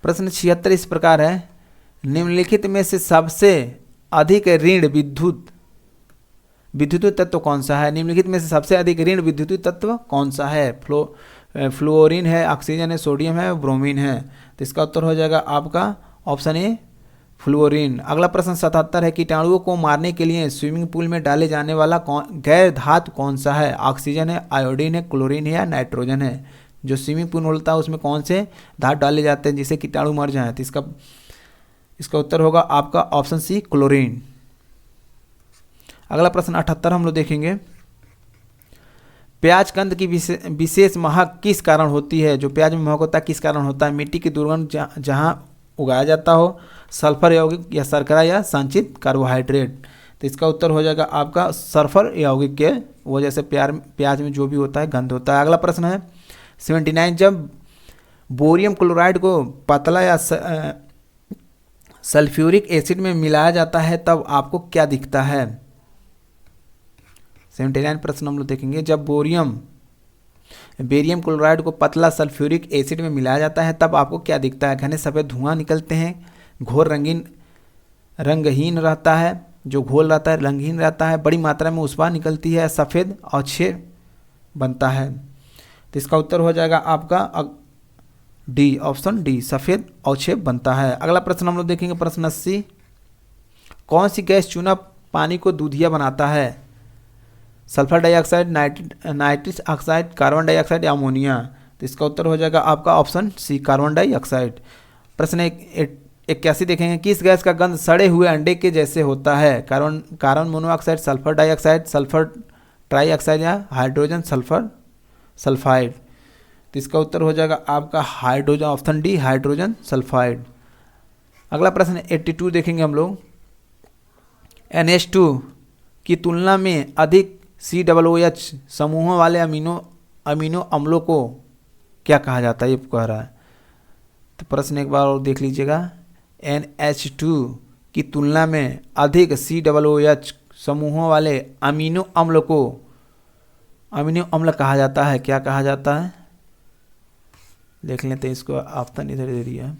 प्रश्न 76 इस प्रकार है, निम्नलिखित में से सबसे अधिक ऋण विद्युत तत्व कौन सा है। निम्नलिखित में से सबसे अधिक ऋण विद्युत तत्व कौन सा है। फ्लोरीन है, ऑक्सीजन है, सोडियम है, ब्रोमीन है। तो इसका उत्तर हो जाएगा आपका ऑप्शन ए, फ्लोरीन। अगला प्रश्न 77 है, कीटाणुओं को मारने के लिए स्विमिंग पूल में डाले जाने वाला गैर धातु कौन सा है। ऑक्सीजन है, आयोडीन है, क्लोरीन है या नाइट्रोजन है। जो स्विमिंग पूल होता है उसमें कौन से धातु डाले जाते हैं जिससे कीटाणु मर जाए, तो इसका उत्तर होगा आपका ऑप्शन सी क्लोरीन। अगला प्रश्न 78 हम लोग देखेंगे। प्याज कंद की विशेष महक किस कारण होती है? जो प्याज में महक होता है किस कारण होता है? मिट्टी की दुर्गंध जहाँ उगाया जाता हो, सल्फर यौगिक या शर्करा या संचित कार्बोहाइड्रेट। तो इसका उत्तर हो जाएगा आपका सल्फर यौगिक के वजह से प्याज में जो भी होता है गंध होता है। अगला प्रश्न है 79, जब बोरियम क्लोराइड को पतला या सल्फ्यूरिक एसिड में मिलाया जाता है तब आपको क्या दिखता है? 79 प्रश्न हम लोग देखेंगे। जब बेरियम क्लोराइड को पतला सल्फ्यूरिक एसिड में मिलाया जाता है तब आपको क्या दिखता है? घने सफ़ेद धुआं निकलते हैं, घोर रंगहीन रहता है, जो घोल रहता है रंगहीन रहता है, बड़ी मात्रा में ऊष्मा निकलती है, सफ़ेद अवक्षेप बनता है। तो इसका उत्तर हो जाएगा आपका डी, ऑप्शन डी, सफ़ेद अवक्षेप बनता है। अगला प्रश्न हम लोग देखेंगे प्रश्न 80, कौन सी गैस चूना पानी को दूधिया बनाता है? Sulphur dioxide, nitric oxide, carbon dioxide या अमोनिया? तो इसका उत्तर हो जाएगा आपका ऑप्शन सी, कार्बन डाइऑक्साइड। प्रश्न 81 देखेंगे, किस गैस का गंध सड़े हुए अंडे के जैसे होता है? Carbon monoxide, sulphur dioxide, sulphur trioxide या हाइड्रोजन सल्फाइड? तो इसका उत्तर हो जाएगा आपका hydrogen, option D, hydrogen sulphide. अगला प्रश्न 82 देखेंगे हम लोग। NH2 की तुलना में अधिक COOH समूहों वाले अमीनो अम्लों को क्या कहा जाता है? ये कह रहा है। तो प्रश्न एक बार और देख लीजिएगा। NH2 की तुलना में अधिक COOH समूहों वाले अमीनो अम्ल को अमीनो अम्ल कहा जाता है, क्या कहा जाता है? देख लेते हैं, इसको ऑप्शन इधर दे दिया है।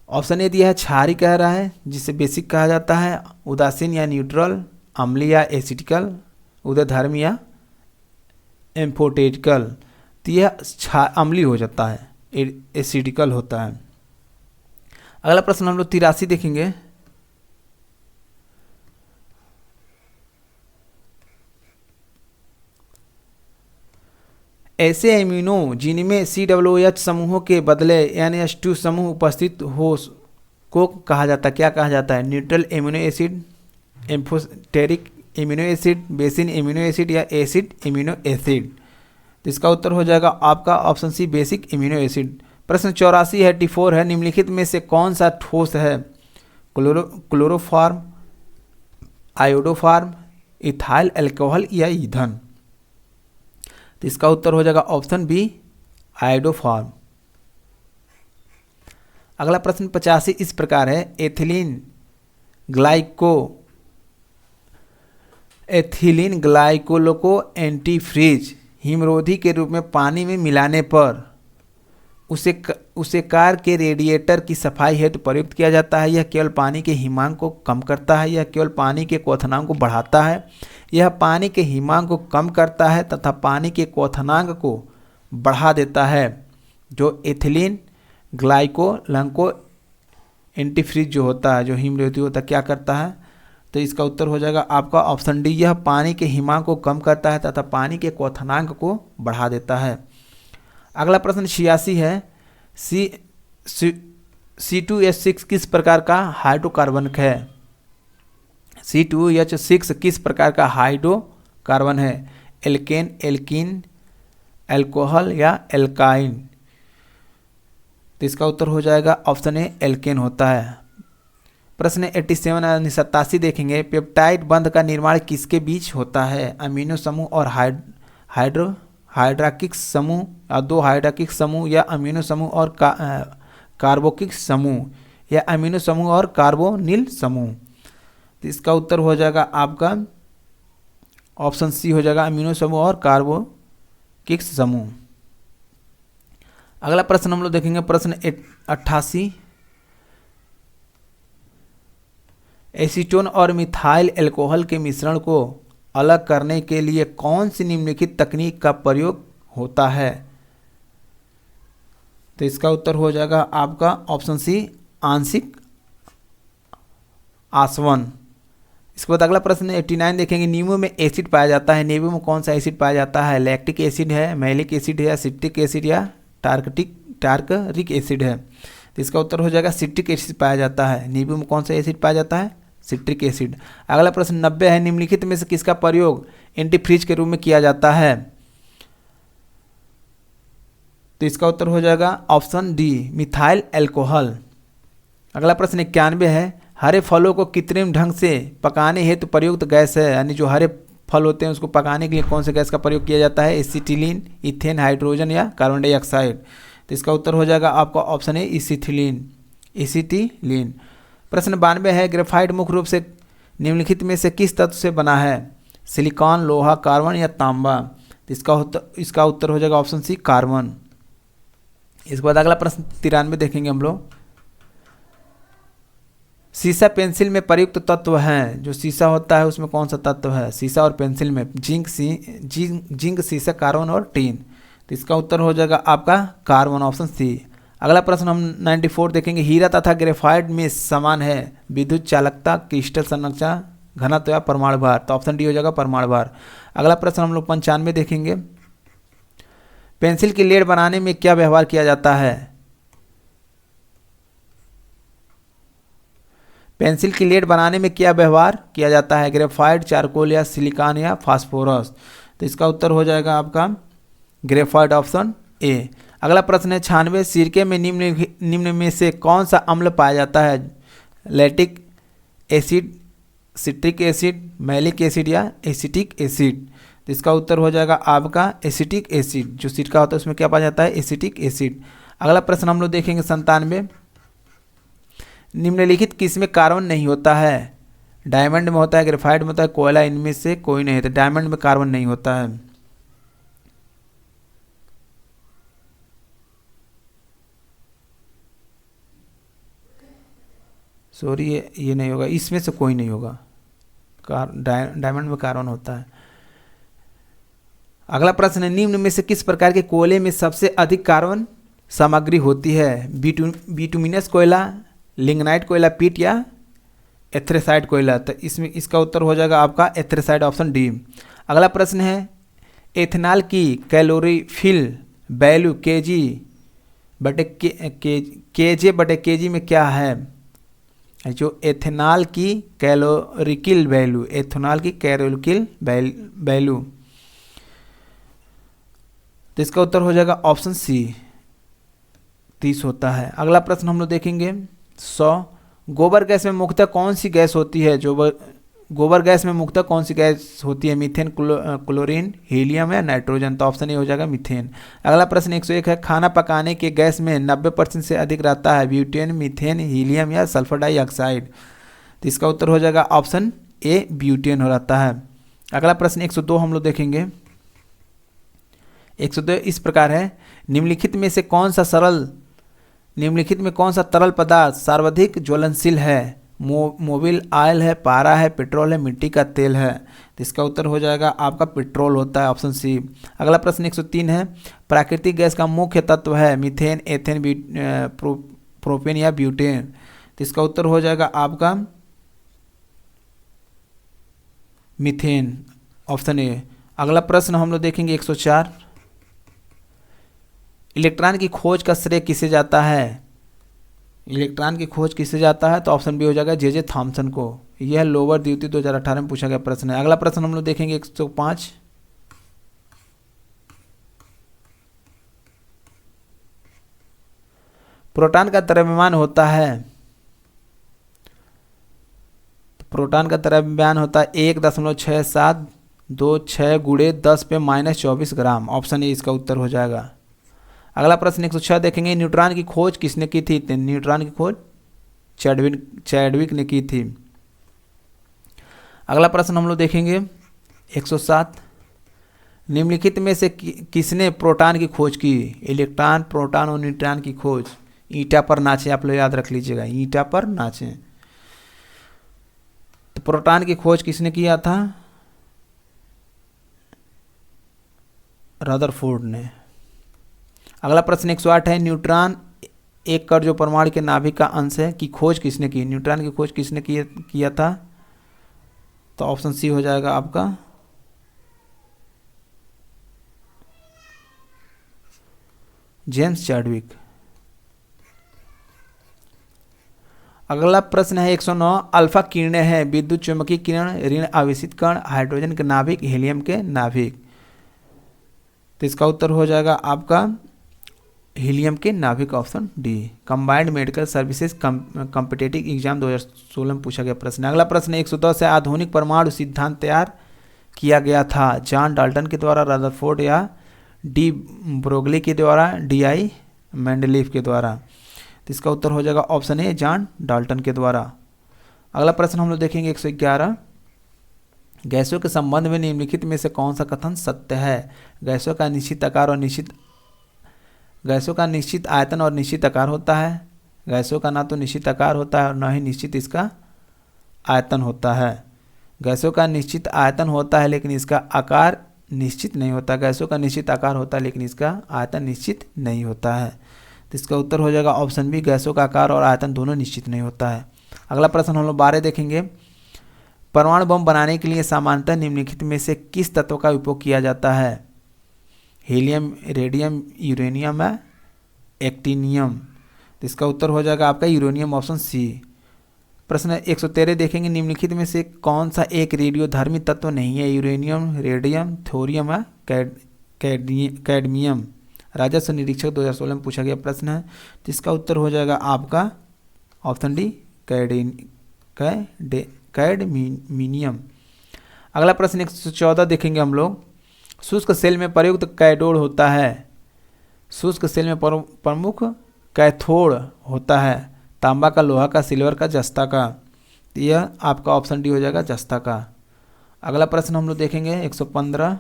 ऑप्शन ए दिया है क्षारी कह रहा है, जिसे बेसिक कहा जाता है, उदासीन या न्यूट्रल, अम्लीय या एसिडिकल, उदयधर्मी या एम्फोटेटिकल। तो यह अम्लीय हो जाता है, एसिडिकल होता है। अगला प्रश्न हम लोग 83 देखेंगे। ऐसे एमिनो जिनमें COOH समूहों के बदले NH2 समूह उपस्थित हो को कहा जाता है, क्या कहा जाता है? Neutral amino acid, amphoteric amino acid, basic amino acid या एसिड एमिनो एसिड? तो इसका उत्तर हो जाएगा आपका option c, basic amino acid. प्रश्न 84 84 है, निम्नलिखित में से कौन सा ठोस है? क्लोरोफॉर्म, आयोडोफॉर्म, इथाइल अल्कोहल या ईंधन? तो इसका उत्तर हो जाएगा ऑप्शन बी, आयोडोफॉर्म। अगला प्रश्न 85 इस प्रकार है, एथिलीन ग्लाइकोल को एंटीफ्रीज हिमरोधी के रूप में पानी में मिलाने पर उसे कार के रेडिएटर की सफाई हेतु प्रयुक्त किया जाता है। यह केवल पानी के हिमांक को कम करता है, यह केवल पानी के क्वथनांक को बढ़ाता है, यह पानी के हिमांक को कम करता है तथा पानी के क्वथनांक को बढ़ा देता है। जो एथिलीन ग्लाइकोल को एंटीफ्रीज जो होता है, जो हिमरोधी होता है, क्या करता है? तो इसका उत्तर हो जाएगा आपका ऑप्शन डी, यह पानी के हिमांक को कम करता है तथा पानी के क्वथनांक को बढ़ा देता है। अगला प्रश्न 86 है, C2H6 किस प्रकार का हाइड्रोकार्बन है? C2H6 किस प्रकार का हाइड्रोकार्बन है? एल्केन, एल्कीन, एल्कोहल या एल्काइन? तो इसका उत्तर हो जाएगा ऑप्शन ए, एल्केन होता है। प्रश्न 87 देखेंगे, पेप्टाइड बंध का निर्माण किसके बीच होता है? अमीनो समूह और हाइड्रोक्सिक समूह, या दो हाइड्रोक्सिक समूह, या अमीनो समूह और कार्बोक्सिक समूह, या अमीनो समूह और कार्बोनिल समूह? तो इसका उत्तर हो जाएगा आपका ऑप्शन सी हो जाएगा, अमीनो समूह और कार्बोक्सिक समूह। अगला प्रश्न हम लोग देखेंगे प्रश्न 88, एसीटोन और मिथाइल अल्कोहल के मिश्रण को अलग करने के लिए कौन सी निम्नलिखित तकनीक का प्रयोग होता है? तो इसका उत्तर हो जाएगा आपका ऑप्शन सी, आंशिक आसवन। इसके बाद अगला प्रश्न 89 देखेंगे, नींबू में एसिड पाया जाता है, नींबू में कौन सा एसिड पाया जाता है? लैक्टिक एसिड है, मैलिक एसिड है, या सिट्रिक एसिड, या टार्टरिक एसिड है? तो इसका उत्तर हो जाएगा सिट्रिक एसिड पाया जाता है। नींबू में कौन सा एसिड पाया जाता है? Citric acid. अगला प्रश्न 90 है, निम्नलिखित में से किसका प्रयोग एंटीफ्रीज के रूप में किया जाता है? तो इसका उत्तर हो जाएगा ऑप्शन डी, मिथाइल अल्कोहल। अगला प्रश्न 91 है, हरे फलों को कृत्रिम ढंग से पकाने हेतु प्रयुक्त गैस है, यानी जो हरे फल होते हैं उसको पकाने के लिए कौन से गैस का प्रयोग किया जाता है? एसिटिलीन, इथेन, हाइड्रोजन, या कार्बन डाइऑक्साइड? तो इसका उत्तर हो जाएगा आपका ऑप्शन है एसिटिलीन। प्रश्न 92 है, ग्रेफाइट मुख्य रूप से निम्नलिखित में से किस तत्व से बना है? सिलिकॉन, लोहा, कार्बन, या तांबा? तो इसका उत्तर हो जाएगा ऑप्शन सी, कार्बन। इसके बाद अगला प्रश्न 93 देखेंगे हम लोग। सीसा पेंसिल में प्रयुक्त तत्व हैं, जो सीसा होता है उसमें कौन सा तत्व है? सीसा और पेंसिल में जिंक, सीसा, कार्बन और टीन। तो इसका उत्तर हो जाएगा आपका कार्बन, ऑप्शन सी। अगला प्रश्न हम 94 देखेंगे, हीरा तथा ग्रेफाइट में समान है विद्युत चालकता, क्रिस्टल संरचना, घनत्व, या परमाणु भार? तो ऑप्शन डी हो जाएगा परमाणु भार। अगला प्रश्न हम लोग 95 देखेंगे, पेंसिल की लेड बनाने में क्या व्यवहार किया जाता है? पेंसिल की लेड बनाने में क्या व्यवहार किया जाता है? ग्रेफाइट, चारकोल, या सिलिकॉन, या फास्फोरस? तो इसका उत्तर हो जाएगा आपका ग्रेफाइट, ऑप्शन ए। अगला प्रश्न है 96, सिरके में निम्न में से कौन सा अम्ल पाया जाता है? Lactic acid, citric acid, malic acid, या एसिटिक एसिड? तो इसका उत्तर हो जाएगा आपका एसिटिक एसिड। जो सिरका होता है उसमें क्या पाया जाता है? Acetic acid. अगला प्रश्न हम लोग देखेंगे 97, निम्नलिखित किस में कार्बन नहीं होता है? डायमंड में होता है, ग्रेफाइट में होता है, कोयला, इनमें से कोई नहीं होता। डायमंड में कार्बन नहीं होता है। सॉरी, ये नहीं होगा, इसमें से कोई नहीं होगा। डायमंड में कार्बन होता है। अगला प्रश्न है, निम्न में से किस प्रकार के कोयले में सबसे अधिक कार्बन सामग्री होती है? बिटुमिनस कोयला, लिग्नाइट कोयला, पीट, या एथ्रेसाइड कोयला? तो इसका उत्तर हो जाएगा आपका एथ्रेसाइड, ऑप्शन डी। अगला प्रश्न है, एथेनॉल की कैलोरीफिल वैल्यू केजे बटे केजी में क्या है? जो एथेनॉल की कैलोरिकल वैल्यू, तो इसका उत्तर हो जाएगा ऑप्शन सी, 30 होता है। अगला प्रश्न हम लोग देखेंगे 100, गोबर गैस में मुख्यतः कौन सी गैस होती है? गोबर गैस में मुख्यतः कौन सी गैस होती है? मीथेन, क्लोरीन, हीलियम, या नाइट्रोजन? तो ऑप्शन ए हो जाएगा मीथेन। अगला प्रश्न 101 है, खाना पकाने के गैस में 90% से अधिक रहता है ब्यूटेन, मीथेन, हीलियम, या सल्फर डाइऑक्साइड? तो इसका उत्तर हो जाएगा ऑप्शन ए, ब्यूटेन हो रहता है। अगला प्रश्न 102 हम लोग देखेंगे। 102 इस प्रकार है, निम्नलिखित में कौन सा तरल पदार्थ सर्वाधिक ज्वलनशील है? मोबिल ऑयल है, पारा है, पेट्रोल है, मिट्टी का तेल है? तो इसका उत्तर हो जाएगा आपका पेट्रोल होता है, ऑप्शन सी। अगला प्रश्न 103 है, प्राकृतिक गैस का मुख्य तत्व है मीथेन, एथेन, प्रोपेन, या ब्यूटेन? तो इसका उत्तर हो जाएगा आपका मीथेन, ऑप्शन ए। अगला प्रश्न हम लोग देखेंगे 104, इलेक्ट्रॉन की खोज का श्रेय किसे जाता है? इलेक्ट्रॉन की खोज किसे जाता है? तो ऑप्शन बी हो जाएगा जे थॉमसन को। यह लोअर द्वितीय 2018 में पूछा गया प्रश्न है। अगला प्रश्न हम लोग देखेंगे 105, प्रोटॉन का द्रव्यमान होता है, प्रोटॉन का द्रव्यमान होता है 1.6726 गुणे 10 पे -24 ग्राम। ऑप्शन ए इसका उत्तर हो जाएगा। अगला प्रश्न 106 देखेंगे, न्यूट्रॉन की खोज किसने की थी? न्यूट्रॉन की खोज चैडविक ने की थी। अगला प्रश्न हम लोग देखेंगे 107, निम्नलिखित में से किसने प्रोटॉन की खोज की? इलेक्ट्रॉन, प्रोटॉन और न्यूट्रॉन की खोज। ईटा पर नाचे, आप लोग याद रख लीजिएगा, ईटा पर नाचे। तो प्रोटॉन की खोज किसने किया था? रदरफोर्ड ने। अगला प्रश्न 108 है, न्यूट्रॉन एक कण जो परमाणु के नाभिक का अंश है की खोज किसने की? न्यूट्रॉन की खोज किसने किया था? तो ऑप्शन सी हो जाएगा आपका जेम्स चैडविक। अगला प्रश्न है 109। अल्फा किरणें हैं विद्युत चुम्बकीय किरण, ऋण आवेशित कण, हाइड्रोजन के नाभिक, हीलियम के नाभिक। तो इसका उत्तर हो जाएगा आपका हीलियम के नाभिक, option D. Combined medical services competitive exam 2016 में पूछा गया प्रश्न। अगला प्रश्न 110 से आधुनिक परमाणु सिद्धांत तैयार किया गया था जॉन डाल्टन के द्वारा, रदरफोर्ड या डी ब्रोगली के द्वारा, डी आई मेंडलीफ के द्वारा। तो इसका उत्तर हो जाएगा ऑप्शन ए जॉन डाल्टन के द्वारा। अगला प्रश्न हम लोग देखेंगे 111। गैसों के संबंध में निम्नलिखित में से कौन सा कथन सत्य है? गैसों का निश्चित आकार और गैसों का निश्चित आयतन और निश्चित आकार होता है। गैसों का ना तो निश्चित आकार होता है और ना ही निश्चित इसका आयतन होता है। गैसों का निश्चित आयतन होता है लेकिन इसका आकार निश्चित नहीं होता। गैसों का निश्चित आकार होता है लेकिन इसका आयतन निश्चित नहीं होता है। तो इसका उत्तर हो जाएगा ऑप्शन बी, गैसों का आकार और आयतन दोनों निश्चित नहीं होता है। अगला प्रश्न हम लोग 12 देखेंगे। परमाणु बम बनाने के लिए सामान्यतः निम्नलिखित में से किस तत्व का उपयोग किया जाता है? हीलियम, रेडियम, यूरेनियम या एक्टिनियम। तो इसका उत्तर हो जाएगा आपका यूरेनियम, ऑप्शन सी। प्रश्न 113 देखेंगे। निम्नलिखित में से कौन सा एक रेडियोधर्मी तत्व नहीं है? यूरेनियम, रेडियम, थोरियम या कैडमियम। राजस्व निरीक्षक 2016 में पूछा गया प्रश्न है। तो इसका उत्तर हो जाएगा आपका ऑप्शन डी, कैडमिनियम। अगला प्रश्न 114 देखेंगे हम लोग। शुष्क सेल में प्रयुक्त कैथोड होता है। शुष्क सेल में प्रमुख कैथोड होता है तांबा का, लोहा का, सिल्वर का, जस्ता का। तो यह आपका ऑप्शन डी हो जाएगा, जस्ता का। अगला प्रश्न हम लोग देखेंगे 115।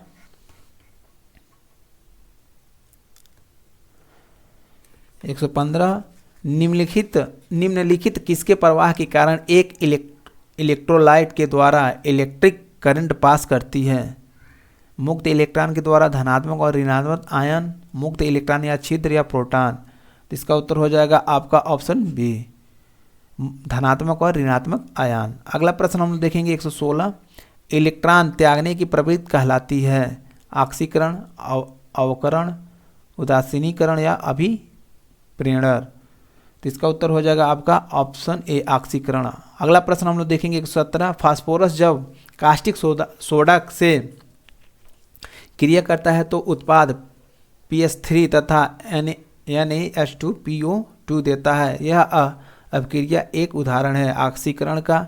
निम्नलिखित किसके प्रवाह के कारण एक इलेक्ट्रोलाइट के द्वारा इलेक्ट्रिक करंट पास करती है? मुक्त इलेक्ट्रॉन के द्वारा धनात्मक और ऋणात्मक आयन, मुक्त इलेक्ट्रॉन या छिद्र या प्रोटॉन। तो इसका उत्तर हो जाएगा आपका ऑप्शन बी, धनात्मक और ऋणात्मक आयन। अगला प्रश्न हम लोग देखेंगे 116। इलेक्ट्रॉन त्यागने की प्रवृत्ति कहलाती है ऑक्सीकरण, अवकरण, उदासीनीकरण या अभिप्रेरण। तो इसका उत्तर हो जाएगा आपका ऑप्शन ए, ऑक्सीकरण। अगला प्रश्न हम लोग देखेंगे 117। फास्फोरस जब कास्टिक सोडा से क्रिया करता है तो उत्पाद PS3 तथा NaH2PO2 देता है। यह अभिक्रिया एक उदाहरण है ऑक्सीकरण का,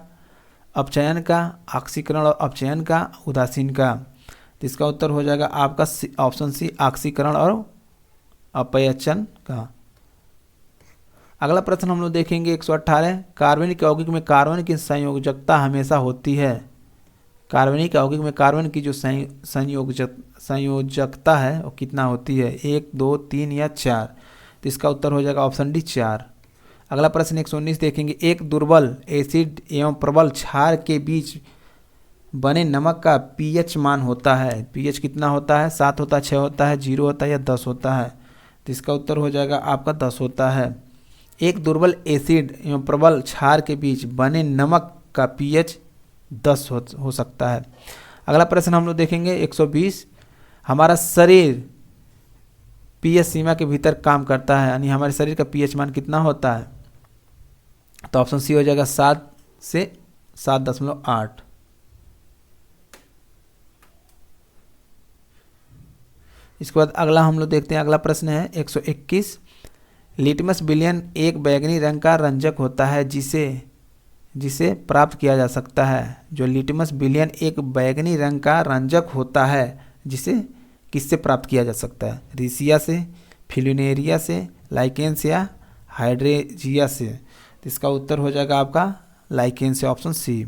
अपचयन का, ऑक्सीकरण और अपचयन का, उदासीन का। तो इसका उत्तर हो जाएगा आपका ऑप्शन सी, ऑक्सीकरण और अपचयन का। अगला प्रश्न हम लोग देखेंगे 118। कार्बनिक यौगिक में कार्बन की संयोजकता हमेशा होती है। कार्बनिक यौगिक में कार्बन की जो संयोजकता है वो कितना होती है? 1, 2, 3 या 4। तो इसका उत्तर हो जाएगा ऑप्शन डी, 4। अगला प्रश्न 119 देखेंगे। एक दुर्बल एसिड एवं प्रबल क्षार के बीच बने नमक का pH मान होता है। pH कितना होता है? 7 होता है, 6 होता है, 0 होता है या 10 होता है? तो इसका उत्तर हो जाएगा आपका 10 होता है। एक दुर्बल एसिड एवं प्रबल क्षार के बीच बने नमक का pH 10 हो सकता है। अगला प्रश्न हम लोग देखेंगे 120। हमारा शरीर pH सीमा के भीतर काम करता है, यानी हमारे शरीर का pH मान कितना होता है? तो ऑप्शन सी हो जाएगा 7 से 7.8। इसके बाद अगला हम लोग देखते हैं। अगला प्रश्न है 121। लिटमस विलयन एक बैंगनी रंग का रंजक होता है जिसे प्राप्त किया जा सकता है। जो लिटमस विलयन एक बैंगनी रंग का रंजक होता है जिसे किससे प्राप्त किया जा सकता है? रिसिया से, फिलिनेरिया से, लाइकेन से या हाइड्रेजिया से। तो इसका उत्तर हो जाएगा आपका लाइकेन से, ऑप्शन सी।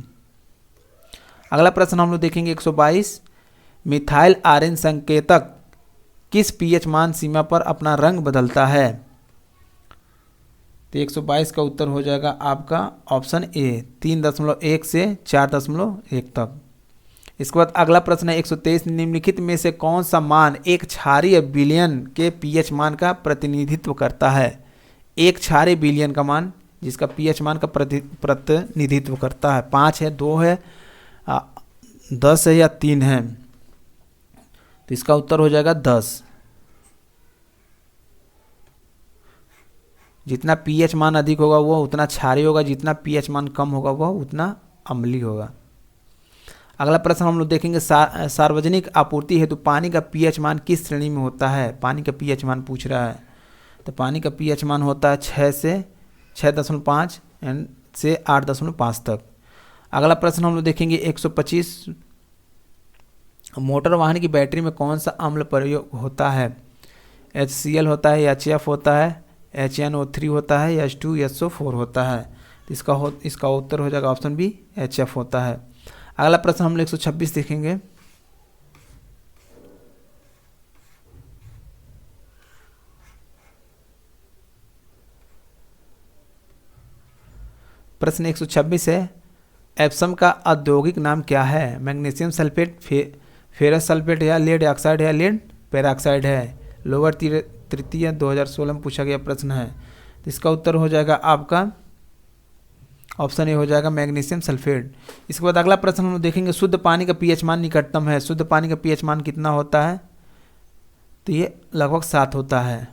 अगला प्रश्न हम लोग देखेंगे 122। मिथाइल आरएन संकेतक किस pH मान सीमा पर अपना रंग बदलता है? तो 122 का उत्तर हो जाएगा आपका ऑप्शन ए, 3.1 से 4.1 तक। इसके बाद अगला प्रश्न है 123। निम्नलिखित में से कौन सा मान एक क्षारीय विलयन के pH मान का प्रतिनिधित्व करता है? एक क्षारीय विलयन का मान जिसका pH मान का प्रतिनिधित्व करता है। 5 है, 2 है, 10 है या 3 है, तो इसका उत्तर हो जाएगा 10। जितना पीएच मान अधिक होगा वो उतना क्षारीय होगा, जितना पीएच मान कम होगा वह उतना अम्लीय होगा। अगला प्रश्न हम लोग देखेंगे, सार्वजनिक आपूर्ति हेतु पानी का पीएच मान किस श्रेणी में होता है। पानी का पीएच मान पूछ रहा है, तो पानी का पीएच मान होता है 6 से 6.5 एंड से 8.5 तक। अगला प्रश्न हम लोग देखेंगे 125, मोटर वाहन की बैटरी में कौन सा अम्ल प्रयोग होता है। HCl होता है, HF होता है, HNO3 होता है, H2SO4 होता है। तो इसका उत्तर हो जाएगा ऑप्शन बी, HF होता है। अगला प्रश्न हम लोग 126 देखेंगे। प्रश्न 126 है, एप्सम का औद्योगिक नाम क्या है। मैग्नीशियम सल्फेट, फेरस सल्फेट या लेड ऑक्साइड या लेड पेरोक्साइड है। लोअर तृतीय 2016 में पूछा गया प्रश्न है। तो इसका उत्तर हो जाएगा आपका ऑप्शन ए हो जाएगा मैग्नीशियम सल्फेट। इसके बाद अगला प्रश्न हम देखेंगे, शुद्ध पानी का पीएच मान निकटतम है। शुद्ध पानी का पीएच मान कितना होता है, तो ये लगभग 7 होता है।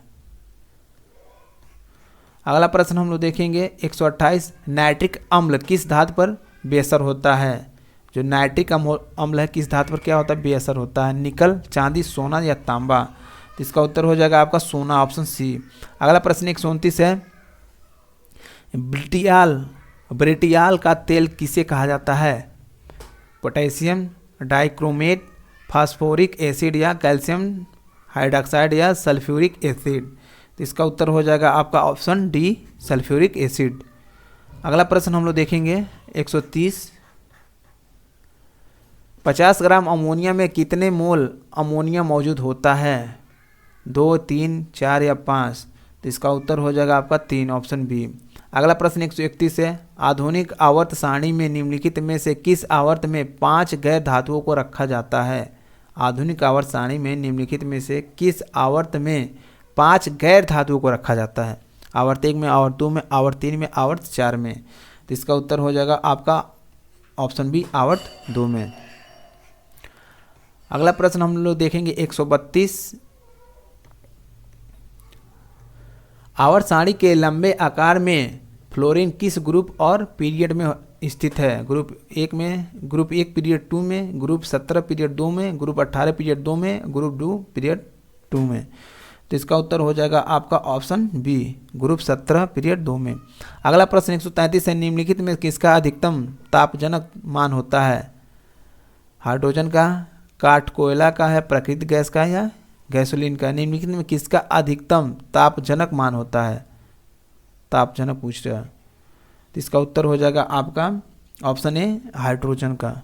अगला प्रश्न हम लोग देखेंगे 128, नाइट्रिक अम्ल किस धातु पर बेअसर होता है। जो नाइट्रिक अम्ल है किस धातु पर क्या होता है, बेअसर होता है। निकल, चांदी, सोना या तांबा। तो इसका उत्तर हो जाएगा आपका सोना, ऑप्शन सी। अगला प्रश्न 129 है, ब्रिटियाल का तेल किसे कहा जाता है। पोटेशियम डाइक्रोमेट, फास्फोरिक एसिड या कैल्शियम हाइड्रोक्साइड या सल्फ्यूरिक एसिड। तो इसका उत्तर हो जाएगा आपका ऑप्शन डी, सल्फ्यूरिक एसिड। अगला प्रश्न हम लोग देखेंगे 130, 50 ग्राम अमोनिया में कितने मोल अमोनिया मौजूद होता है। 2, 3, 4 या 5। तो इसका उत्तर हो जाएगा आपका 3, ऑप्शन बी। अगला प्रश्न 131 है, आधुनिक आवर्त सारणी में निम्नलिखित में से किस आवर्त में 5 गैर धातुओं को रखा जाता है। आधुनिक आवर्त सारणी में निम्नलिखित में से किस आवर्त में 5 गैर धातुओं को रखा जाता है। आवर्त 1 में, आवर्त 2 में, आवर्त 3 में, आवर्त 4 में। तो इसका उत्तर हो जाएगा आपका ऑप्शन बी, आवर्त 2 में। अगला प्रश्न हम लोग देखेंगे 132, आवर्त सारणी के लंबे आकार में फ्लोरीन किस ग्रुप और पीरियड में स्थित है। ग्रुप 1 पीरियड 2 में, ग्रुप 17 पीरियड 2 में, ग्रुप 18 पीरियड 2 में, ग्रुप 2 पीरियड 2 में। तो इसका उत्तर हो जाएगा आपका ऑप्शन बी, ग्रुप 17 पीरियड 2 में। अगला प्रश्न 133 है, निम्नलिखित में किसका अधिकतम तापजनक मान होता है। हाइड्रोजन का, काठ कोयला का है, प्राकृतिक गैस का या गैसोलीन का। निम्नलिखित में किसका अधिकतम तापजनक मान होता है। तापजनक पूछ रहा है, तो इसका उत्तर हो जाएगा आपका ऑप्शन ए, हाइड्रोजन का।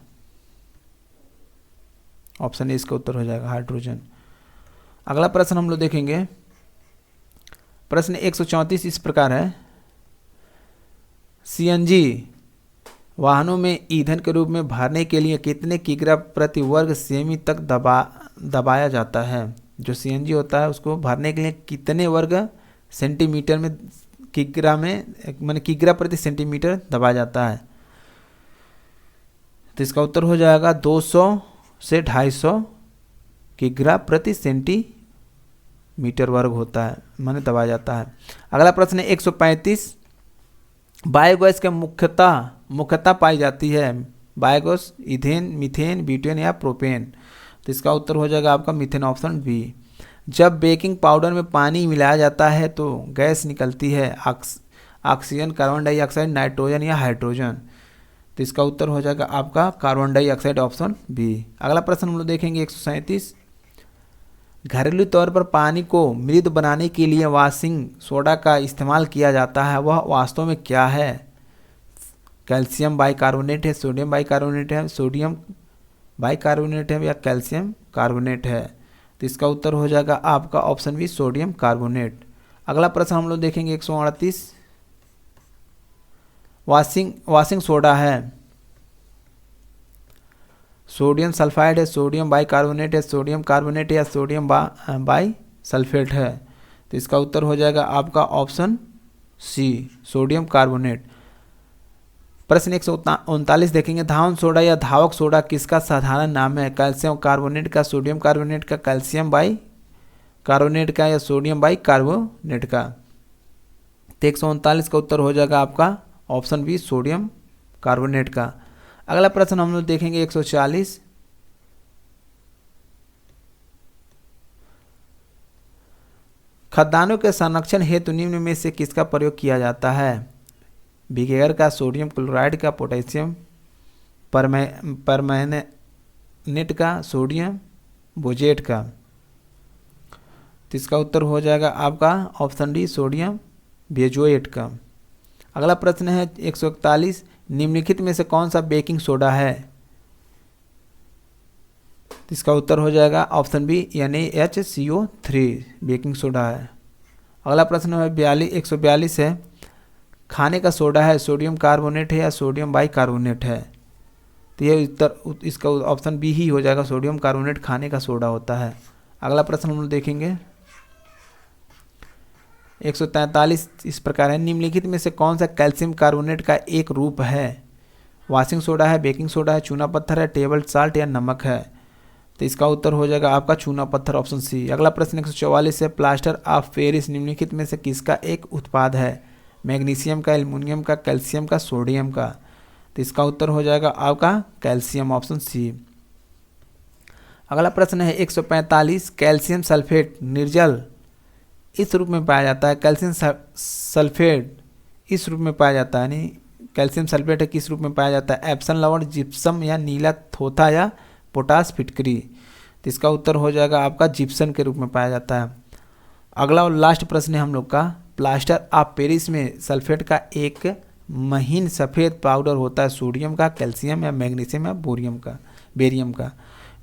ऑप्शन ए इसका उत्तर हो जाएगा हाइड्रोजन। अगला प्रश्न हम लोग देखेंगे, प्रश्न 134 इस प्रकार है, सीएनजी वाहनों में ईंधन के रूप में भरने के लिए कितने किग्रा प्रति वर्ग सेमी तक दबाया जाता है। जो सीएनजी होता है उसको भरने के लिए कितने वर्ग सेंटीमीटर में, किग्रा में माने किग्रा प्रति सेंटीमीटर दबाया जाता है। तो इसका उत्तर हो जाएगा 200 से 250 किग्रा प्रति सेंटीमीटर वर्ग होता है, माने दबाया जाता है। अगला प्रश्न है 135, बायोगैस के मुख्यतः पाई जाती है। बायोगैस ईथेन, मीथेन, ब्यूटेन या प्रोपेन। तो इसका उत्तर हो जाएगा आपका मीथेन, ऑप्शन बी। जब बेकिंग पाउडर में पानी मिलाया जाता है तो गैस निकलती है, ऑक्सीजन, कार्बन डाइऑक्साइड, नाइट्रोजन या हाइड्रोजन। तो इसका उत्तर हो जाएगा आपका कार्बन डाइऑक्साइड, ऑप्शन बी। अगला प्रश्न हम लोग देखेंगे 137, घरेलू तौर पर पानी को मृदु बनाने के लिए वॉशिंग सोडा का इस्तेमाल किया जाता है, वह वास्तव में क्या है। कैल्शियम बाइकार्बोनेट है, सोडियम बाइकार्बोनेट है, सोडियम बाइकार्बोनेट है या कैल्शियम कार्बोनेट है। तो इसका उत्तर हो जाएगा आपका ऑप्शन बी, सोडियम कार्बोनेट। अगला प्रश्न हम लोग देखेंगे 138, वॉशिंग सोडा है, सोडियम सल्फाइड है, सोडियम बाइकार्बोनेट है, सोडियम कार्बोनेट या सोडियम बाई सल्फेट है। तो इसका उत्तर हो जाएगा आपका ऑप्शन सी, सोडियम कार्बोनेट। प्रश्न 139 देखेंगे, धावन सोडा या धावक सोडा किसका साधारण नाम है? कैल्शियम कार्बोनेट का, सोडियम कार्बोनेट का, कैल्शियम बाई कार्बोनेट का या सोडियम बाई कार्बोनेट का? तो 139 का उत्तर हो जाएगा आपका ऑप्शन बी, सोडियम कार्बोनेट का। अगला प्रश्न हम लोग देखेंगे 140, खदानों के संरक्षण हेतु निम्न में से किसका प्रयोग किया जाता है? विनेगर का, सोडियम क्लोराइड का, पोटेशियम परमैंगनेट का, सोडियम बोजेट का? तो इसका उत्तर हो जाएगा आपका ऑप्शन डी, सोडियम बेंजोएट का। अगला प्रश्न है 141, निम्नलिखित में से कौन सा बेकिंग सोडा है? तो इसका उत्तर हो जाएगा option B, NaHCO3 baking soda है। अगला प्रश्न है 142 है, खाने का सोडा है, सोडियम कार्बोनेट है या सोडियम बाई कार्बोनेट है? तो ये उत्तर इसका ऑप्शन बी ही हो जाएगा, सोडियम कार्बोनेट खाने का सोडा होता है। अगला प्रश्न हम लोग देखेंगे 143 इस प्रकार है, निम्नलिखित में से कौन सा कैल्शियम कार्बोनेट का एक रूप है? वॉशिंग सोडा है, बेकिंग सोडा है, चूना पत्थर है, टेबल साल्ट या नमक है? तो इसका उत्तर हो जाएगा आपका चूना पत्थर, ऑप्शन सी। अगला प्रश्न 144 है, प्लास्टर ऑफ पेरिस निम्नलिखित में से किसका एक उत्पाद है? मैग्नीशियम का, एल्युमिनियम का, कैल्शियम का, सोडियम का? तो इसका उत्तर हो जाएगा आपका कैल्शियम, ऑप्शन सी। अगला प्रश्न है 145, कैल्शियम सल्फेट निर्जल इस रूप में पाया जाता है, कैल्शियम सल्फेट इस रूप में पाया जाता है, यानी कैल्शियम सल्फेट है किस रूप में पाया जाता है? एप्सन लवण, जिप्सम या नीला थोथा या पोटास फिटकरी? तो इसका उत्तर हो जाएगा आपका जिप्सन के रूप में पाया जाता है। अगला और लास्ट प्रश्न है हम लोग का, प्लास्टर ऑफ पेरिस में सल्फेट का एक महीन सफ़ेद पाउडर होता है, सोडियम का, कैल्शियम या मैग्नीशियम या बेरियम का?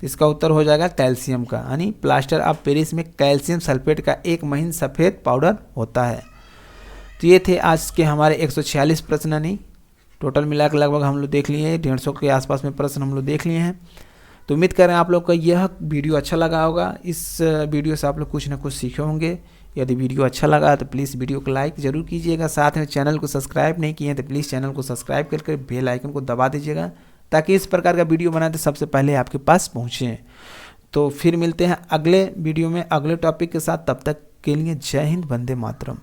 इसका उत्तर हो जाएगा कैल्शियम का, यानी प्लास्टर ऑफ पेरिस में कैल्शियम सल्फेट का एक महीन सफ़ेद पाउडर होता है। तो ये थे आज के हमारे 146 प्रश्न, नहीं टोटल मिलाकर लगभग हम लोग देख लिए हैं, 150 के आसपास में प्रश्न हम लोग देख लिए हैं। तो उम्मीद करें आप लोग को यह वीडियो अच्छा लगा होगा। इस वीडियो से आप लोग कुछ ना कुछ सीखे होंगे। यदि वीडियो अच्छा लगा तो प्लीज़ वीडियो को लाइक ज़रूर कीजिएगा, साथ में चैनल को सब्सक्राइब नहीं किए हैं तो प्लीज़ चैनल को सब्सक्राइब करके बेल आइकन को दबा दीजिएगा, ताकि इस प्रकार का वीडियो बनाते सबसे पहले आपके पास पहुँचे। तो फिर मिलते हैं अगले वीडियो में अगले टॉपिक के साथ, तब तक के लिए जय हिंद, वंदे मातरम।